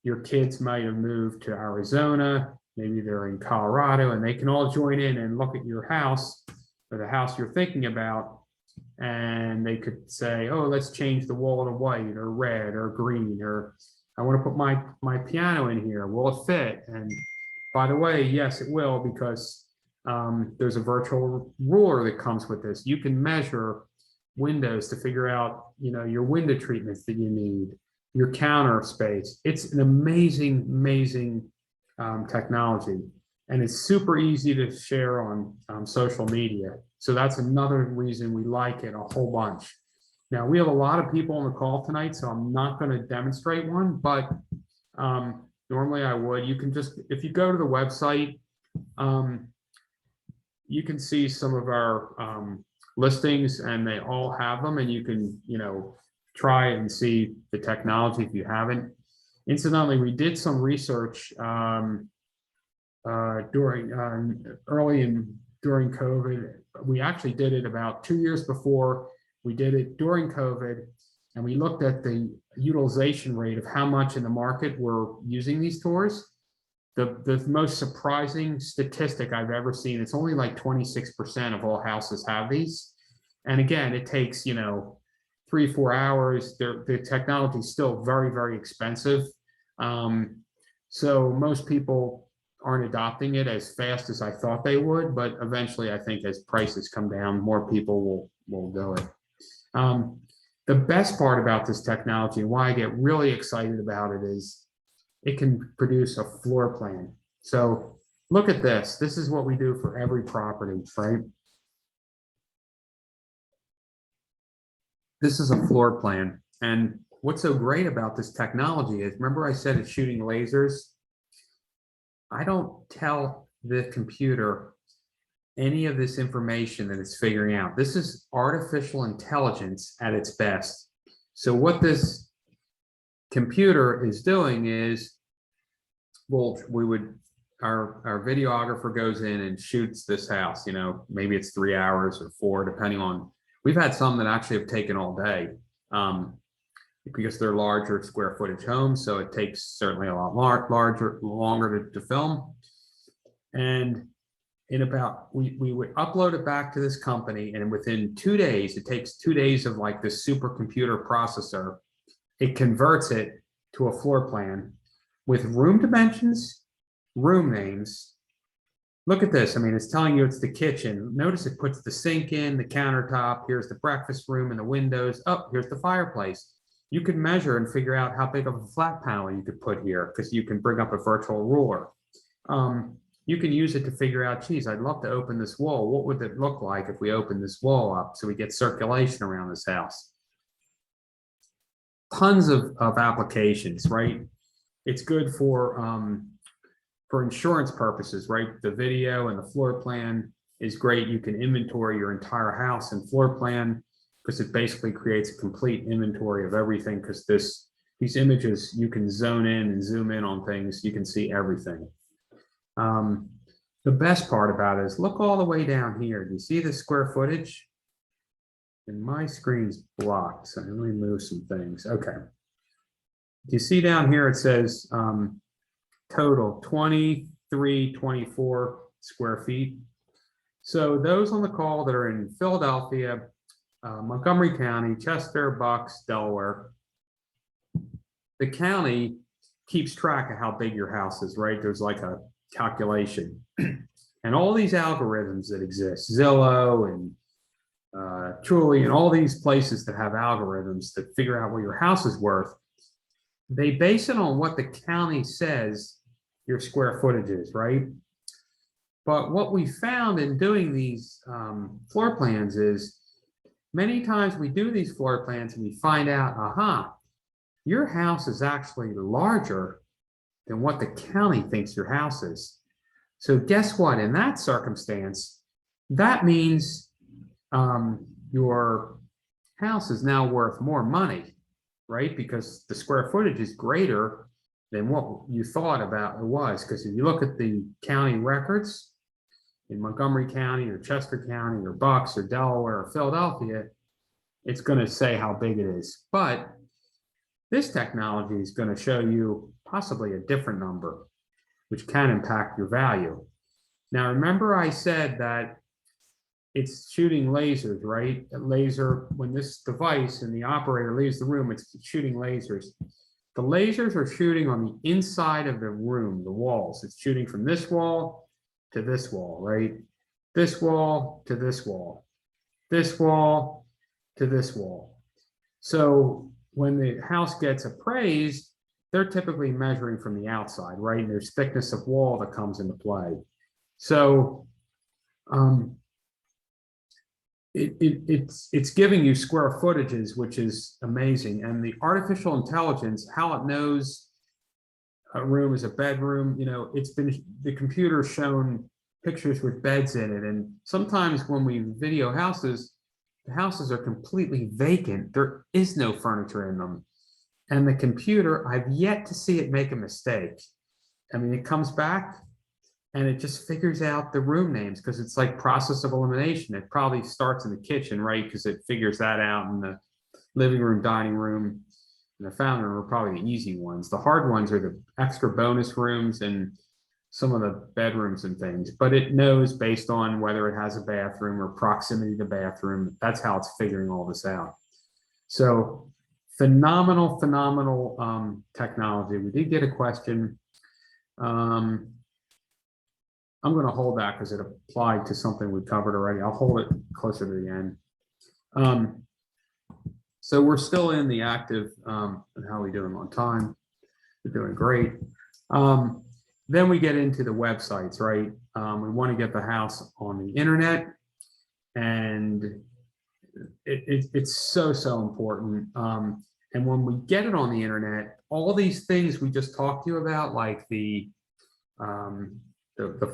Your kids might have moved to Arizona. Maybe they're in Colorado, and they can all join in and look at your house, or the house you're thinking about. And they could say, oh, let's change the wall to white or red or green, or I want to put my piano in here. Will it fit? And by the way, yes, it will, because there's a virtual ruler that comes with this. You can measure windows to figure out, your window treatments that you need, your counter space. It's an amazing, amazing technology, and it's super easy to share on social media. So that's another reason we like it a whole bunch. Now, we have a lot of people on the call tonight, so I'm not going to demonstrate one, but normally I would. You can just, if you go to the website, you can see some of our listings, and they all have them, and you can, try it and see the technology if you haven't. Incidentally, we did some research during COVID. We actually did it about 2 years before. We did it during COVID, and we looked at the utilization rate of how much in the market were using these tours. The most surprising statistic I've ever seen, it's only like 26% of all houses have these. And again, it takes, 3-4 hours. The technology is still very, very expensive. So most people aren't adopting it as fast as I thought they would, but eventually I think as prices come down, more people will do it. The best part about this technology, and why I get really excited about it, is it can produce a floor plan. So look at this. This is what we do for every property, right? This is a floor plan. And what's so great about this technology is, remember I said it's shooting lasers? I don't tell the computer any of this information that it's figuring out. This is artificial intelligence at its best. So what this computer is doing is, our videographer goes in and shoots this house, maybe it's 3 hours or 4, depending on, we've had some that actually have taken all day, because they're larger square footage homes. So it takes certainly a lot longer to film. And we would upload it back to this company, and within 2 days, it takes 2 days of like this supercomputer processor, it converts it to a floor plan with room dimensions, room names, Look at this. I mean, it's telling you it's the kitchen. Notice it puts the sink in, the countertop. Here's the breakfast room and the windows. Oh, here's the fireplace. You could measure and figure out how big of a flat panel you could put here because you can bring up a virtual ruler. You can use it to figure out, geez, I'd love to open this wall. What would it look like if we open this wall up so we get circulation around this house? Tons of applications, right? It's good for insurance purposes, right? The video and the floor plan is great. You can inventory your entire house and floor plan because it basically creates a complete inventory of everything because these images, you can zone in and zoom in on things. You can see everything. The best part about it is look all the way down here. Do you see the square footage? And my screen's blocked, so let me move some things. Okay. Do you see down here it says total 2324 square feet. So those on the call that are in Philadelphia, Montgomery County, Chester, Bucks, Delaware, the county keeps track of how big your house is, right? There's like a calculation. And all these algorithms that exist, Zillow and Truly, and all these places that have algorithms that figure out what your house is worth, they base it on what the county says your square footage is, right? But what we found in doing these floor plans is many times we do these floor plans and we find out, aha, your house is actually larger than what the county thinks your house is. So guess what? In that circumstance, that means your house is now worth more money, right? Because the square footage is greater than what you thought about it was. Because if you look at the county records in Montgomery County or Chester County or Bucks or Delaware or Philadelphia, it's going to say how big it is. But this technology is going to show you possibly a different number, which can impact your value. Now, remember I said that it's shooting lasers, right? A laser, when this device and the operator leaves the room, it's shooting lasers. The lasers are shooting on the inside of the room, the walls. It's shooting from this wall to this wall, right? This wall to this wall, this wall to this wall. So when the house gets appraised, they're typically measuring from the outside, right? And there's thickness of wall that comes into play. So it's giving you square footages, which is amazing. And the artificial intelligence, how it knows a room is a bedroom, you know, the computer's shown pictures with beds in it. And sometimes when we video houses, the houses are completely vacant. There is no furniture in them. And the computer, I've yet to see it make a mistake. I mean, it comes back and it just figures out the room names because it's like process of elimination. It probably starts in the kitchen, right? Because it figures that out, in the living room, dining room, and the family room are probably the easy ones. The hard ones are the extra bonus rooms and some of the bedrooms and things. But it knows based on whether it has a bathroom or proximity to the bathroom. That's how it's figuring all this out. So phenomenal technology. We did get a question. I'm going to hold that because it applied to something we covered already. I'll hold it closer to the end. So we're still in the active, and how are we doing on time? We're doing great. Then we get into the websites, right? We want to get the house on the internet, and it's so important. And when we get it on the internet, all these things we just talked to you about, like the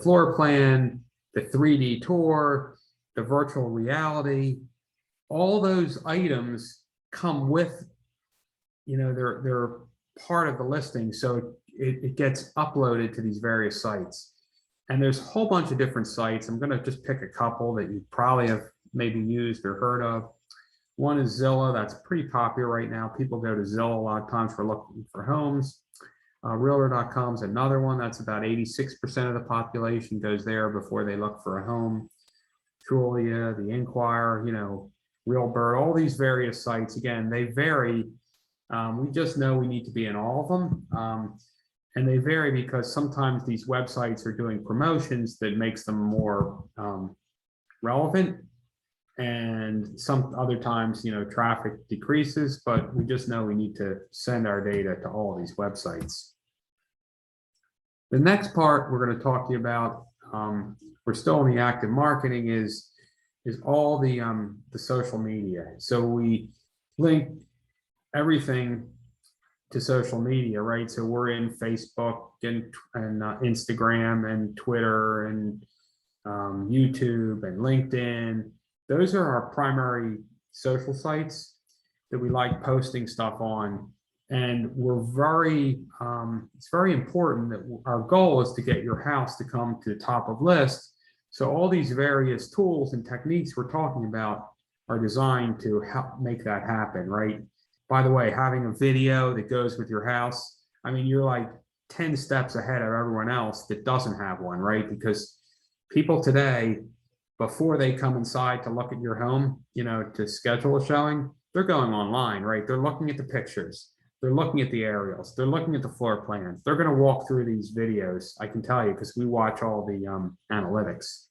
floor plan, the 3D tour, the virtual reality, all those items come with, you know, they're part of the listing. So it gets uploaded to these various sites. And there's a whole bunch of different sites. I'm going to just pick a couple that you probably have maybe used or heard of. One is Zillow. That's pretty popular right now. People go to Zillow a lot of times for looking for homes. Realtor.com is another one. That's about 86% of the population goes there before they look for a home. Trulia, the Inquirer, you know, Realtor, all these various sites. Again, they vary. We just know we need to be in all of them. And they vary because sometimes these websites are doing promotions that makes them more relevant. And some other times, traffic decreases, but we just know we need to send our data to all of these websites. The next part we're going to talk to you about, we're still in the active marketing, is all the social media. So we link everything to social media, right? So we're in Facebook and Instagram and Twitter and YouTube and LinkedIn. Those are our primary social sites that we like posting stuff on. And it's very important that our goal is to get your house to come to the top of list. So all these various tools and techniques we're talking about are designed to help make that happen, right? By the way, having a video that goes with your house, I mean, you're like 10 steps ahead of everyone else that doesn't have one, right? Because people today, before they come inside to look at your home, to schedule a showing, they're going online, right? They're looking at the pictures. They're looking at the aerials. They're looking at the floor plans. They're going to walk through these videos. I can tell you because we watch all the analytics.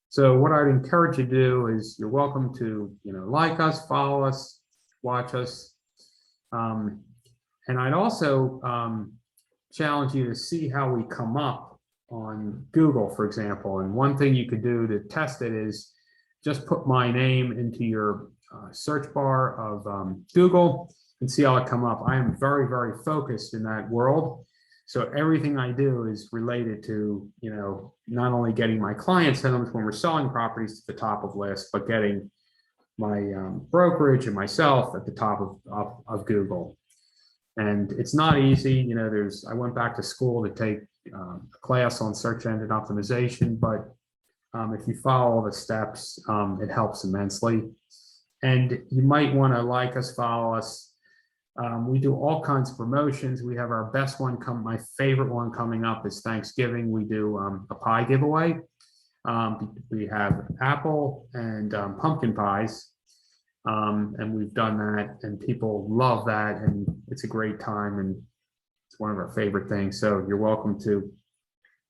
So what I'd encourage you to do is you're welcome to, like us, follow us, watch us. And I'd also challenge you to see how we come up on Google, for example. And one thing you could do to test it is just put my name into your search bar of Google and see how it come up. I am very, very focused in that world. So everything I do is related to, not only getting my clients' homes when we're selling properties to the top of list, but getting my brokerage and myself at the top of Google. And it's not easy. I went back to school to take a class on search engine optimization, but if you follow all the steps, it helps immensely. And you might want to like us, follow us. We do all kinds of promotions. We have our best one my favorite one coming up is Thanksgiving. We do a pie giveaway. We have apple and pumpkin pies. And we've done that and people love that. And it's a great time. And it's one of our favorite things. So you're welcome to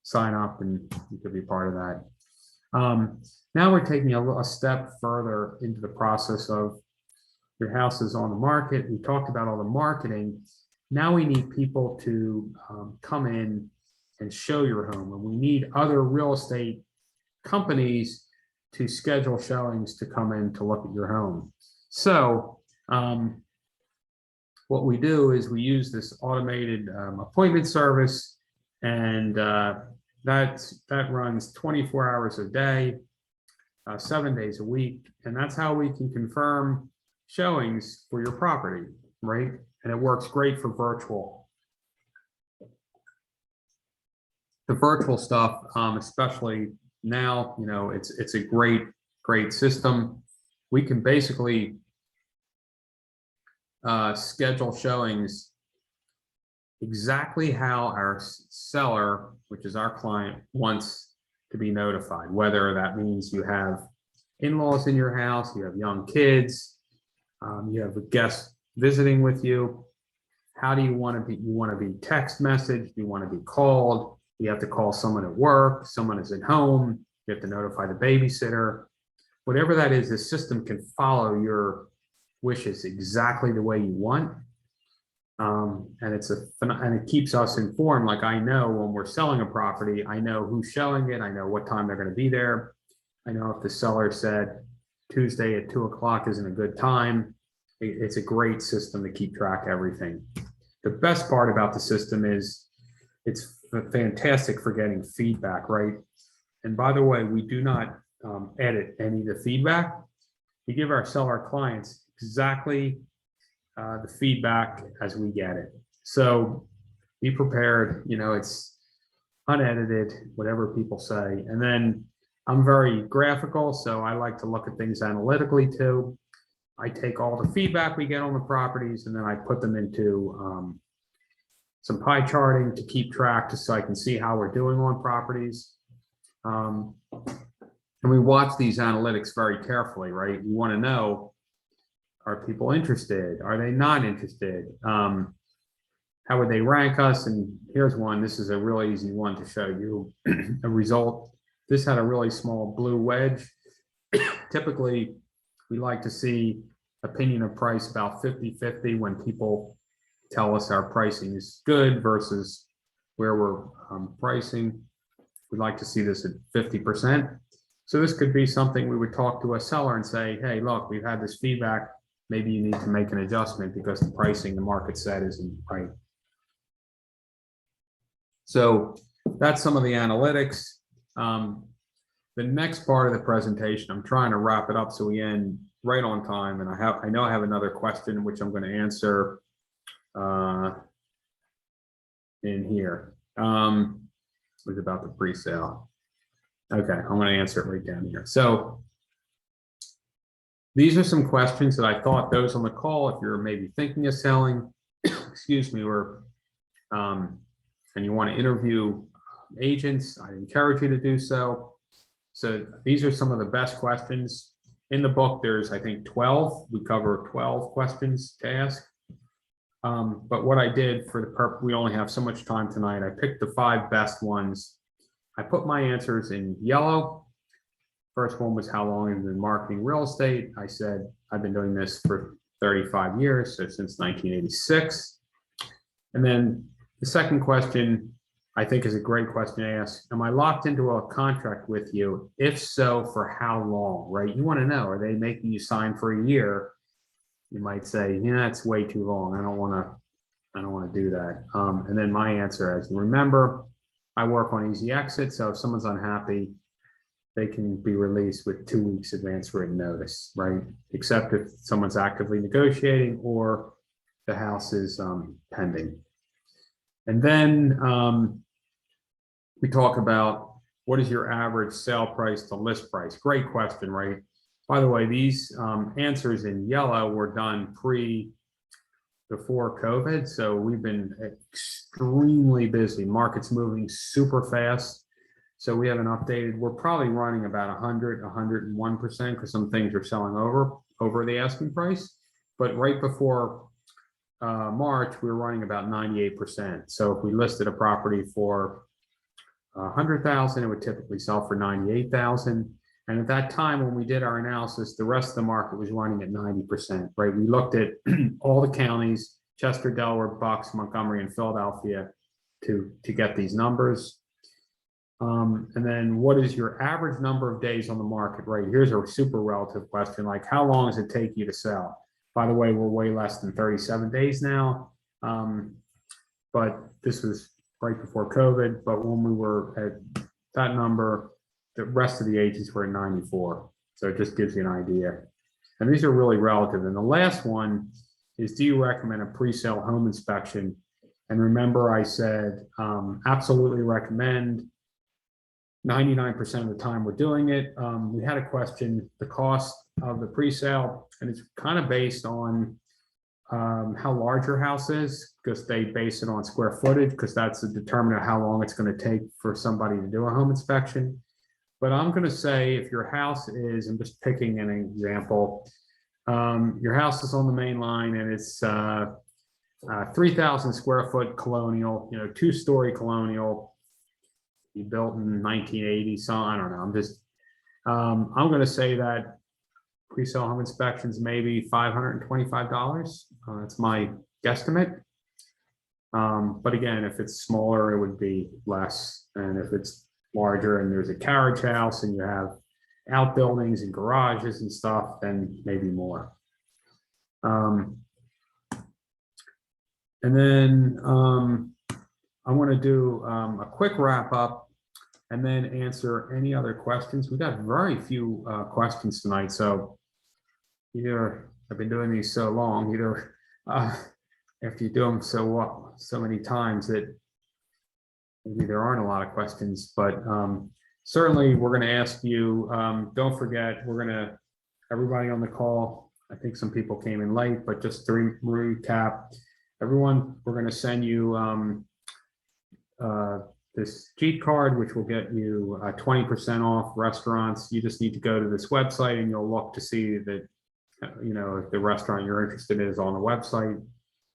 sign up and you could be part of that. Now we're taking a step further into the process of your house is on the market. We talked about all the marketing. Now we need people to come in and show your home. And we need other real estate companies to schedule showings to come in to look at your home. So what we do is we use this automated appointment service, and that runs 24 hours a day, 7 days a week. And that's how we can confirm showings for your property, right? And it works great for virtual. The virtual stuff, especially now, it's a great system. We can basically schedule showings exactly how our seller, which is our client, wants to be notified, whether that means you have in-laws in your house, you have young kids, you have a guest visiting with you. How do you want to be? You want to be text messaged? You want to be called? You have to call someone at work. Someone is at home. You have to notify the babysitter. Whatever that is, the system can follow your wishes exactly the way you want. And it keeps us informed. Like I know when we're selling a property, I know who's showing it. I know what time they're going to be there. I know if the seller said Tuesday at 2 o'clock isn't a good time. It's a great system to keep track of everything. The best part about the system is it's fantastic for getting feedback, right? And by the way, we do not edit any of the feedback. We give our seller clients exactly the feedback as we get it. So be prepared, it's unedited, whatever people say. And then I'm very graphical, so I like to look at things analytically too. I take all the feedback we get on the properties and then I put them into some pie charting to keep track just so I can see how we're doing on properties. And we watch these analytics very carefully, right? We want to know, are people interested? Are they not interested? how would they rank us? And here's one. This is a really easy one to show you a result. This had a really small blue wedge. Typically, we like to see opinion of price about 50-50 when people tell us our pricing is good versus where we're pricing. We'd like to see this at 50%. So this could be something we would talk to a seller and say, hey, look, we've had this feedback. Maybe you need to make an adjustment because the pricing the market set isn't right. So that's some of the analytics. The next part of the presentation, I'm trying to wrap it up so we end right on time. And I know I have another question which I'm going to answer in here. It was about the pre-sale. Okay, I'm going to answer it right down here. So these are some questions that I thought those on the call, if you're maybe thinking of selling, excuse me, or and you want to interview agents, I encourage you to do so. So these are some of the best questions. In the book, there's, I think, 12. We cover 12 questions to ask. But what I did for the purpose, we only have so much time tonight. I picked the 5 best ones. I put my answers in yellow. First one was how long have you been marketing real estate? I said, I've been doing this for 35 years, so since 1986. And then the second question, I think, is a great question to ask. Am I locked into a contract with you? If so, for how long, right? You want to know, are they making you sign for a year? You might say, yeah, that's way too long. I don't want to do that. And then my answer is, remember, I work on easy exit. So if someone's unhappy, they can be released with 2 weeks advance written notice, right? Except if someone's actively negotiating or the house is pending. And then we talk about what is your average sale price to list price? Great question, right? By the way, these answers in yellow were done before COVID. So we've been extremely busy. Market's moving super fast. So we haven't updated. We're probably running about 100, 101% because some things are selling over the asking price. But right before March, we were running about 98%. So if we listed a property for 100,000, it would typically sell for 98,000. And at that time, when we did our analysis, the rest of the market was running at 90%, right? We looked at all the counties, Chester, Delaware, Bucks, Montgomery, and Philadelphia to get these numbers. And then what is your average number of days on the market, right? Here's a super relative question, like how long does it take you to sell? By the way, we're way less than 37 days now, but this was right before COVID. But when we were at that number, the rest of the agents were at 94. So it just gives you an idea. And these are really relative. And the last one is, do you recommend a pre-sale home inspection? And remember, I said, absolutely recommend. 99% of the time we're doing it. We had a question, the cost of the pre-sale, and it's kind of based on how large your house is, because they base it on square footage, because that's a determinant of how long it's going to take for somebody to do a home inspection. But I'm going to say if your house is, I'm just picking an example, your house is on the main line and it's 3,000 square foot colonial, 2-story colonial, you built in 1980, so I don't know. I'm going to say that pre-sale home inspections maybe $525. That's my guesstimate. But again, if it's smaller, it would be less. And if it's larger and there's a carriage house and you have outbuildings and garages and stuff, then maybe more. And then I want to do a quick wrap up and then answer any other questions. We got very few questions tonight, so either I've been doing these so long, either after you do them so many times that maybe there aren't a lot of questions, but certainly we're going to ask you, don't forget, everybody on the call, I think some people came in late, but just to recap, everyone, we're going to send you this Jeet card, which will get you 20% off restaurants. You just need to go to this website and you'll look to see that, if the restaurant you're interested in is on the website.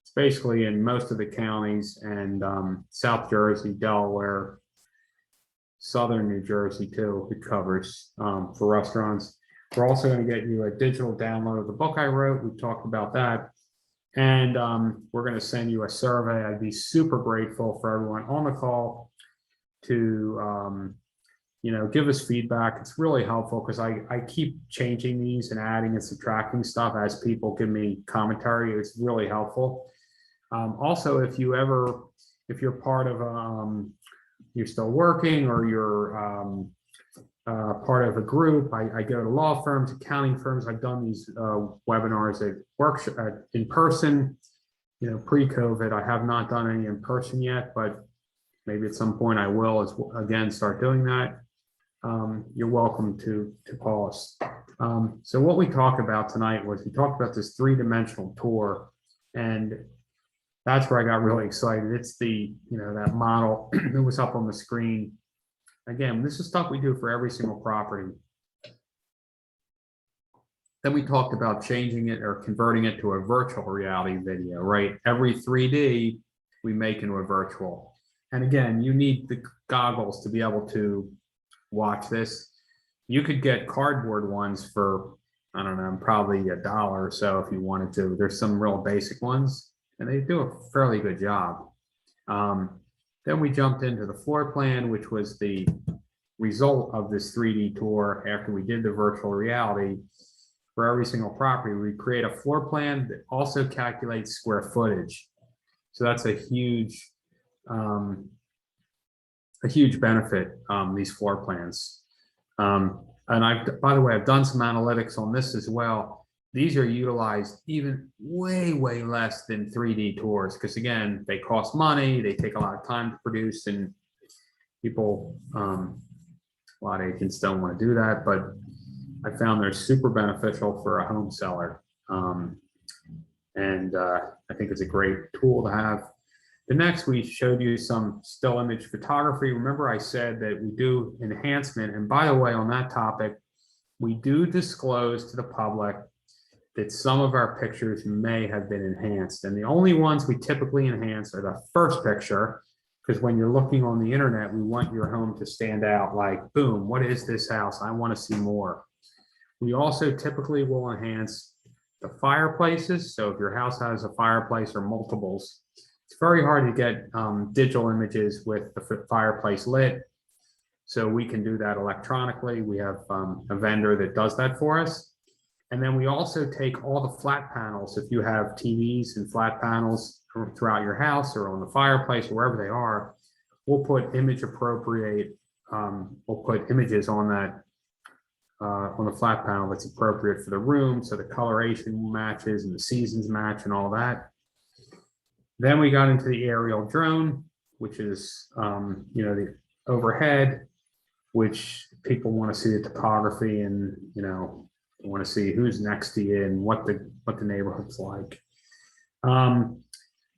It's basically in most of the counties and South Jersey, Delaware, Southern New Jersey too. It covers for restaurants. We're also going to get you a digital download of the book I wrote. We talked about that. And we're going to send you a survey. I'd be super grateful for everyone on the call to give us feedback. It's really helpful because I keep changing these and adding and subtracting stuff as people give me commentary. It's really helpful. Also, if you're part of you're still working or you're part of a group, I go to law firms, accounting firms. I've done these webinars at in person, pre-COVID. I have not done any in person yet, but maybe at some point I will again start doing that. You're welcome to call us. So what we talked about tonight was we talked about this three-dimensional tour, and that's where I got really excited. It's that model that was up on the screen. Again, this is stuff we do for every single property. Then we talked about changing it or converting it to a virtual reality video, right? Every 3D we make into a virtual. And again, you need the goggles to be able to watch this. You could get cardboard ones for, I don't know, probably $1 or so if you wanted to. There's some real basic ones, and they do a fairly good job. Then we jumped into the floor plan, which was the result of this 3D tour after we did the virtual reality. For every single property, we create a floor plan that also calculates square footage. So that's a huge benefit, these floor plans. And by the way, I've done some analytics on this as well. These are utilized even way, way less than 3D tours because, again, they cost money, they take a lot of time to produce, and people, a lot of agents don't want to do that, but I found they're super beneficial for a home seller. And I think it's a great tool to have. The next, we showed you some still image photography. Remember I said that we do enhancement. And by the way, on that topic, we do disclose to the public that some of our pictures may have been enhanced. And the only ones we typically enhance are the first picture, because when you're looking on the internet, we want your home to stand out like, boom, what is this house? I want to see more. We also typically will enhance the fireplaces. So if your house has a fireplace or multiples, it's very hard to get digital images with the fireplace lit. So we can do that electronically. We have a vendor that does that for us. And then we also take all the flat panels. If you have TVs and flat panels throughout your house or on the fireplace, wherever they are, we'll put image appropriate, we'll put images on that, on the flat panel that's appropriate for the room. So the coloration matches and the seasons match and all that. Then we got into the aerial drone, which is, the overhead, which people want to see the topography and, want to see who's next to you and what the neighborhood's like.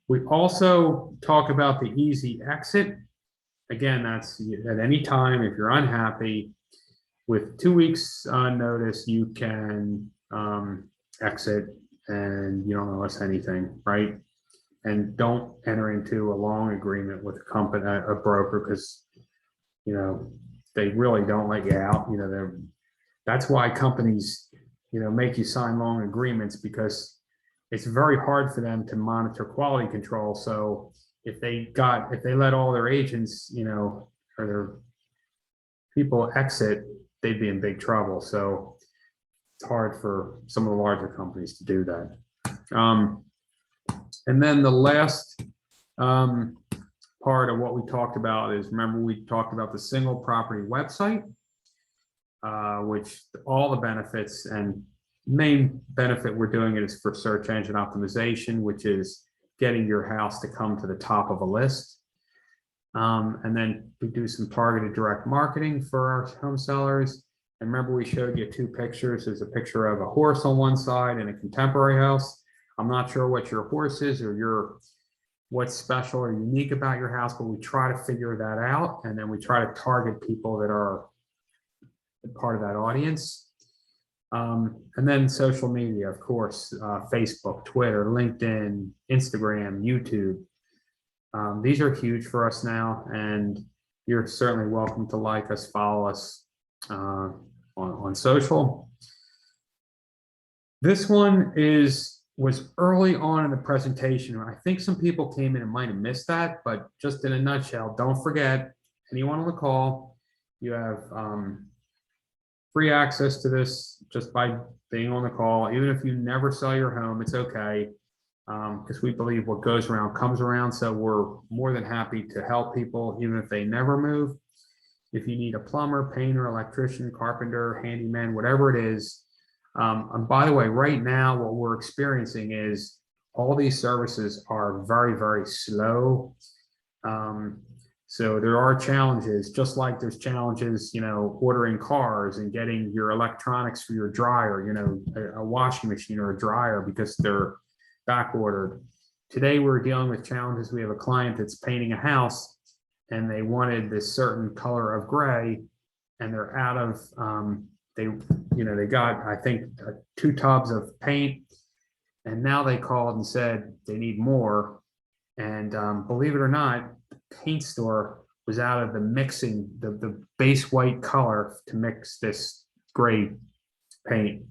We also talk about the easy exit. Again, that's at any time if you're unhappy. With 2 weeks notice, you can exit and you don't owe us anything, right? And don't enter into a long agreement with a company, a broker, because they really don't let you out. That's why companies make you sign long agreements, because it's very hard for them to monitor quality control. So if they let all their agents or their people exit, they'd be in big trouble. So it's hard for some of the larger companies to do that. And then the last part of what we talked about is, remember we talked about the single property website, which all the benefits, and main benefit we're doing it is for search engine optimization, which is getting your house to come to the top of a list. And then we do some targeted direct marketing for our home sellers. And remember we showed you 2 pictures. There's a picture of a horse on one side and a contemporary house. I'm not sure what your horse is or what's special or unique about your house, but we try to figure that out. And then we try to target people that are part of that audience. And then social media, of course, Facebook, Twitter, LinkedIn, Instagram, YouTube. These are huge for us now, and you're certainly welcome to like us, follow us on social. This one was early on in the presentation. I think some people came in and might have missed that, but just in a nutshell, don't forget, anyone on the call, you have free access to this just by being on the call. Even if you never sell your home, it's okay, because we believe what goes around comes around. So we're more than happy to help people, even if they never move. If you need a plumber, painter, electrician, carpenter, handyman, whatever it is. And by the way, right now, what we're experiencing is all these services are very, very slow. So there are challenges, just like there's challenges, ordering cars and getting your electronics for your dryer, a washing machine or a dryer, because they're back ordered. Today, we're dealing with challenges. We have a client that's painting a house and they wanted this certain color of gray, and they're out of, they got, I think, 2 tubs of paint, and now they called and said they need more. And believe it or not, the paint store was out of the mixing, the base white color to mix this gray paint.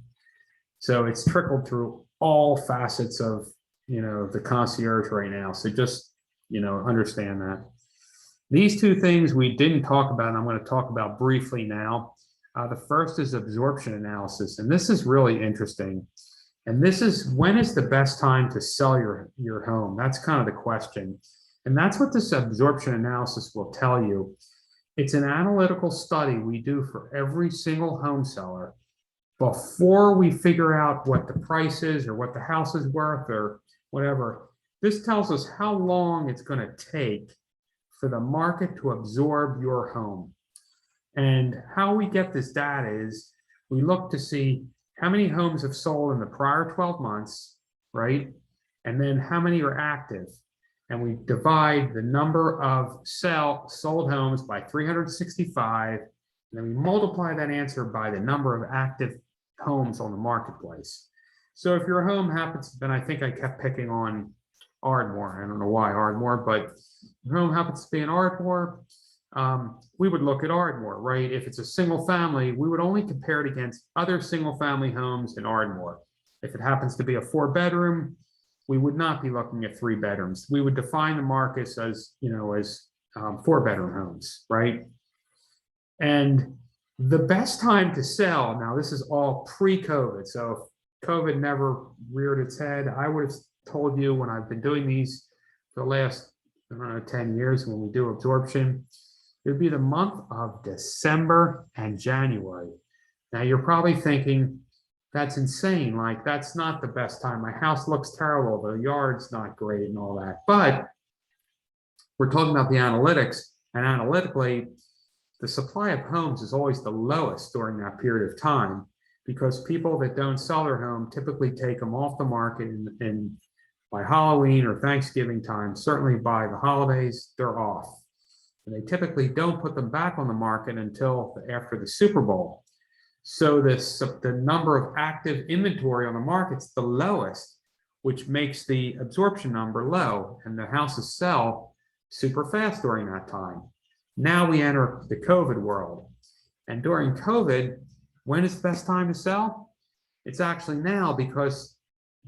So it's trickled through all facets of, the concierge right now. So just, understand that. These 2 things we didn't talk about, and I'm going to talk about briefly now. The first is absorption analysis, and this is really interesting. And this is, when is the best time to sell your home? That's kind of the question. And that's what this absorption analysis will tell you. It's an analytical study we do for every single home seller before we figure out what the price is or what the house is worth or whatever. This tells us how long it's going to take for the market to absorb your home. And how we get this data is we look to see how many homes have sold in the prior 12 months, right? And then how many are active. And we divide the number of sold homes by 365, and then we multiply that answer by the number of active homes on the marketplace. So if your home happens, then I think I kept picking on Ardmore. I don't know why Ardmore, but your home happens to be in Ardmore, we would look at Ardmore, right? If it's a single family, we would only compare it against other single family homes in Ardmore. If it happens to be a 4-bedroom, we would not be looking at 3 bedrooms. We would define the markets as, 4-bedroom homes, right? And the best time to sell, now this is all pre-COVID. So if COVID never reared its head, I would have told you, when I've been doing these for the last, 10 years, when we do absorption, it would be the month of December and January. Now you're probably thinking, that's insane. Like, that's not the best time. My house looks terrible. The yard's not great and all that. But we're talking about the analytics, and analytically, the supply of homes is always the lowest during that period of time, because people that don't sell their home typically take them off the market in by Halloween or Thanksgiving time. Certainly by the holidays, they're off. And they typically don't put them back on the market until after the Super Bowl. So the number of active inventory on the market's the lowest, which makes the absorption number low, and the houses sell super fast during that time. Now we enter the COVID world. And during COVID, when is the best time to sell? It's actually now, because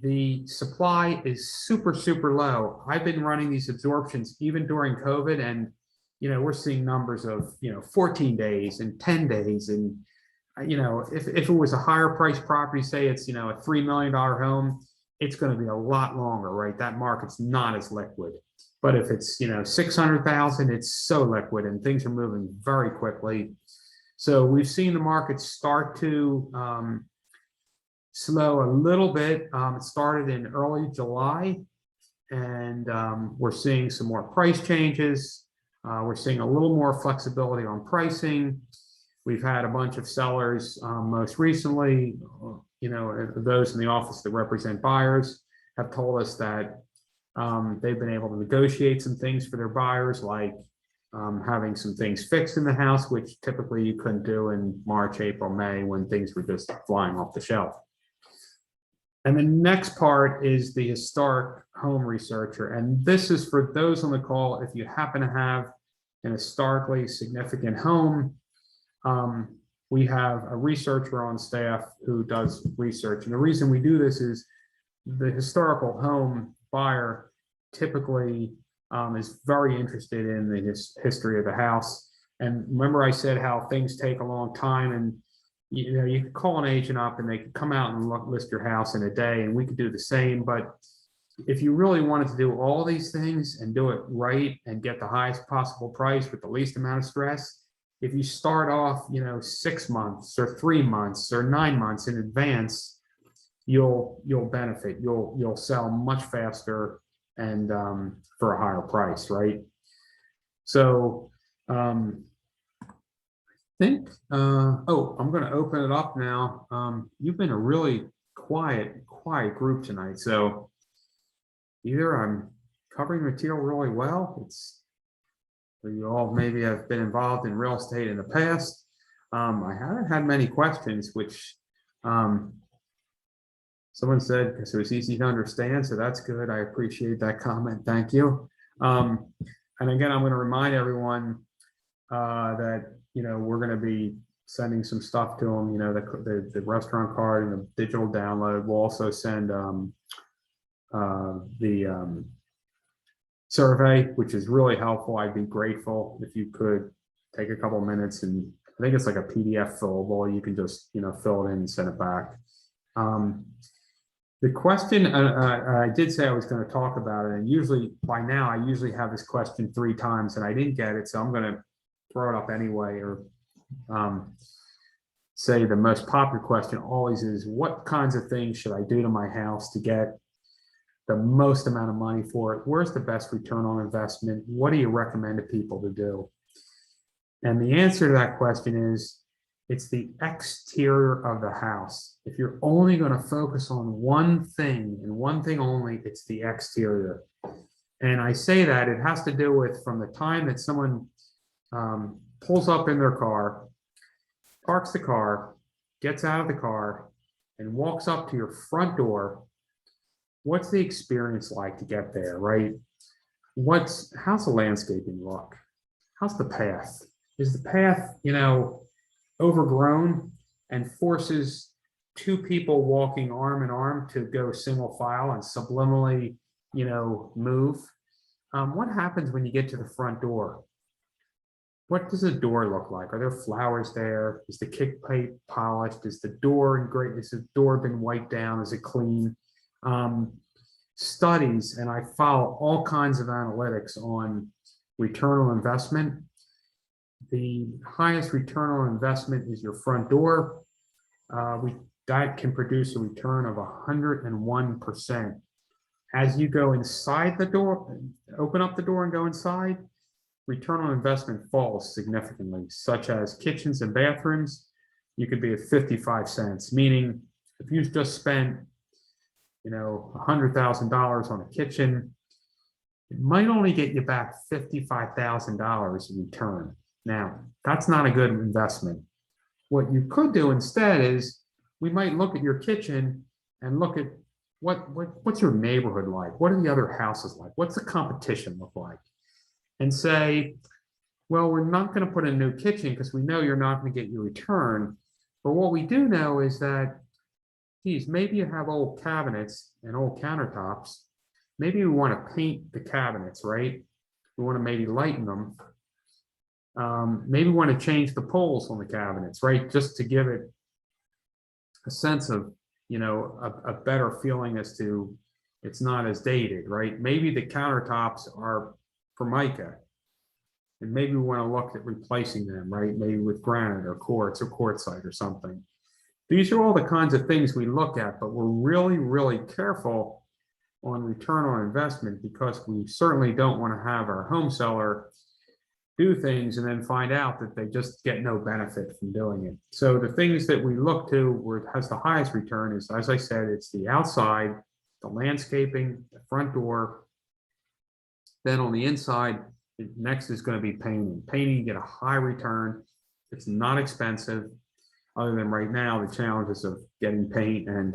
the supply is super, super low. I've been running these absorptions even during COVID, and we're seeing numbers of 14 days and 10 days. And if it was a higher priced property, say it's a $3 million home, it's going to be a lot longer, right? That market's not as liquid. But if it's 600,000, it's so liquid, and things are moving very quickly. So we've seen the market start to slow a little bit. It started in early July, and we're seeing some more price changes. We're seeing a little more flexibility on pricing. We've had a bunch of sellers, most recently, those in the office that represent buyers have told us that they've been able to negotiate some things for their buyers, like having some things fixed in the house, which typically you couldn't do in March, April, May, when things were just flying off the shelf. And the next part is the historic home researcher. And this is for those on the call, if you happen to have an historically significant home, we have a researcher on staff who does research. And the reason we do this is the historical home buyer typically is very interested in the history of the house. And remember I said how things take a long time, and you can call an agent up and they can come out and list your house in a day, and we could do the same. But if you really wanted to do all these things and do it right and get the highest possible price with the least amount of stress, if you start off, 6 months or 3 months or 9 months in advance, you'll benefit. You'll sell much faster and for a higher price, right? So think, oh, I'm going to open it up now. You've been a really quiet group tonight. So either I'm covering material really well, or you all maybe have been involved in real estate in the past. I haven't had many questions, which someone said because it was easy to understand. So that's good. I appreciate that comment. Thank you. And again, I'm going to remind everyone that we're going to be sending some stuff to them. The restaurant card and the digital download. We'll also send the survey, which is really helpful. I'd be grateful if you could take a couple minutes, and I think it's like a PDF fillable. You can just fill it in and send it back. The question, I did say I was going to talk about it, and usually by now I usually have this question 3 times and I didn't get it, so I'm going to throw it up anyway, or say the most popular question always is, what kinds of things should I do to my house to get the most amount of money for it? Where's the best return on investment? What do you recommend to people to do? And the answer to that question is, it's the exterior of the house. If you're only going to focus on one thing and one thing only, it's the exterior. And I say that it has to do with from the time that someone pulls up in their car, parks the car, gets out of the car, and walks up to your front door. What's the experience like to get there, right? How's the landscaping look? How's the path? Is the path, overgrown and forces 2 people walking arm in arm to go single file and subliminally, move? What happens when you get to the front door? What does the door look like? Are there flowers there? Is the kick plate polished? Is the door great? Is the door been wiped down? Is it clean? Studies, and I follow all kinds of analytics on return on investment. The highest return on investment is your front door. That can produce a return of 101%. As you go inside the door, open up the door and go inside, return on investment falls significantly, such as kitchens and bathrooms. You could be at 55 cents, meaning if you just spent, $100,000 on a kitchen, it might only get you back $55,000 in return. Now, that's not a good investment. What you could do instead is, we might look at your kitchen and look at what's your neighborhood like? What are the other houses like? What's the competition look like? And say, well, we're not going to put in a new kitchen because we know you're not going to get your return. But what we do know is that, geez, maybe you have old cabinets and old countertops. Maybe we want to paint the cabinets, right? We want to maybe lighten them. Maybe we want to change the poles on the cabinets, right? Just to give it a sense of, a better feeling as to it's not as dated, right? Maybe the countertops are Formica, and maybe we want to look at replacing them, right? Maybe with granite or quartz or quartzite or something. These are all the kinds of things we look at, but we're really, really careful on return on investment, because we certainly don't want to have our home seller do things and then find out that they just get no benefit from doing it. So the things that we look to where it has the highest return is, as I said, it's the outside, the landscaping, the front door. Then on the inside, Next is going to be painting. Painting, you get a high return. It's not expensive, other than right now the challenges of getting paint and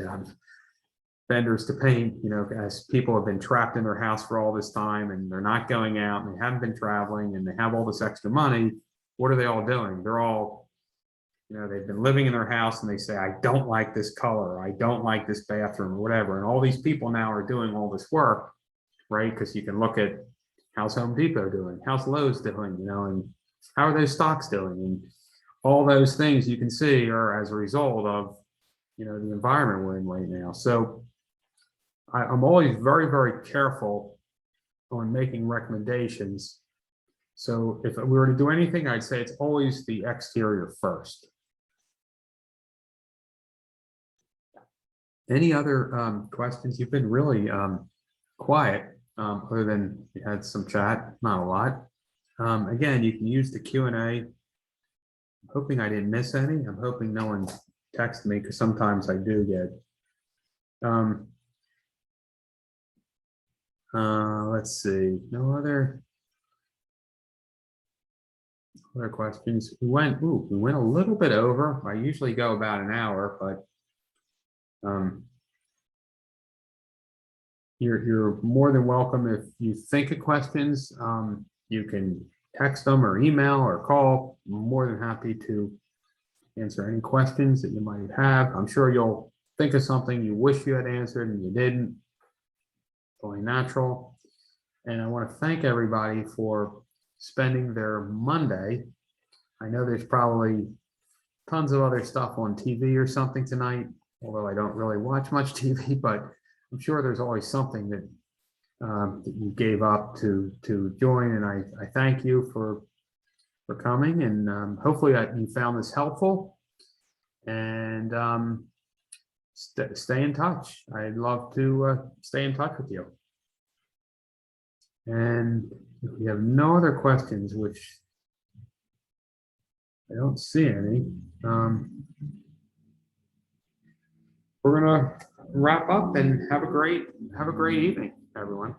vendors to paint. You know, as people have been trapped in their house for all this time and they're not going out and they haven't been traveling and they have all this extra money. What are they all doing? They're all, you know, they've been living in their house and they say, I don't like this color, I don't like this bathroom or whatever. And all these people now are doing all this work, right? Because you can look at how's Home Depot doing, how's Lowe's doing, you know, and how are those stocks doing? And all those things you can see are as a result of, you know, the environment we're in right now. So I'm always very, very careful on making recommendations. So if we were to do anything, I'd say it's always the exterior first. Any other questions? You've been really quiet, other than you had some chat, not a lot. Again, you can use the Q&A. I'm hoping I didn't miss any. I'm hoping no one texted me, because sometimes I do get. Let's see, no other questions. We went a little bit over. I usually go about an hour, but you're more than welcome. If you think of questions, you can text them or email or call. I'm more than happy to answer any questions that you might have. I'm sure you'll think of something you wish you had answered and you didn't. Only natural. And I want to thank everybody for spending their Monday. I know there's probably tons of other stuff on TV or something tonight, although I don't really watch much TV, but I'm sure there's always something that, that you gave up to join. And I thank you for coming, and hopefully you found this helpful. And stay in touch. I'd love to stay in touch with you. And if we have no other questions, which I don't see any, we're gonna wrap up and have a great evening, everyone.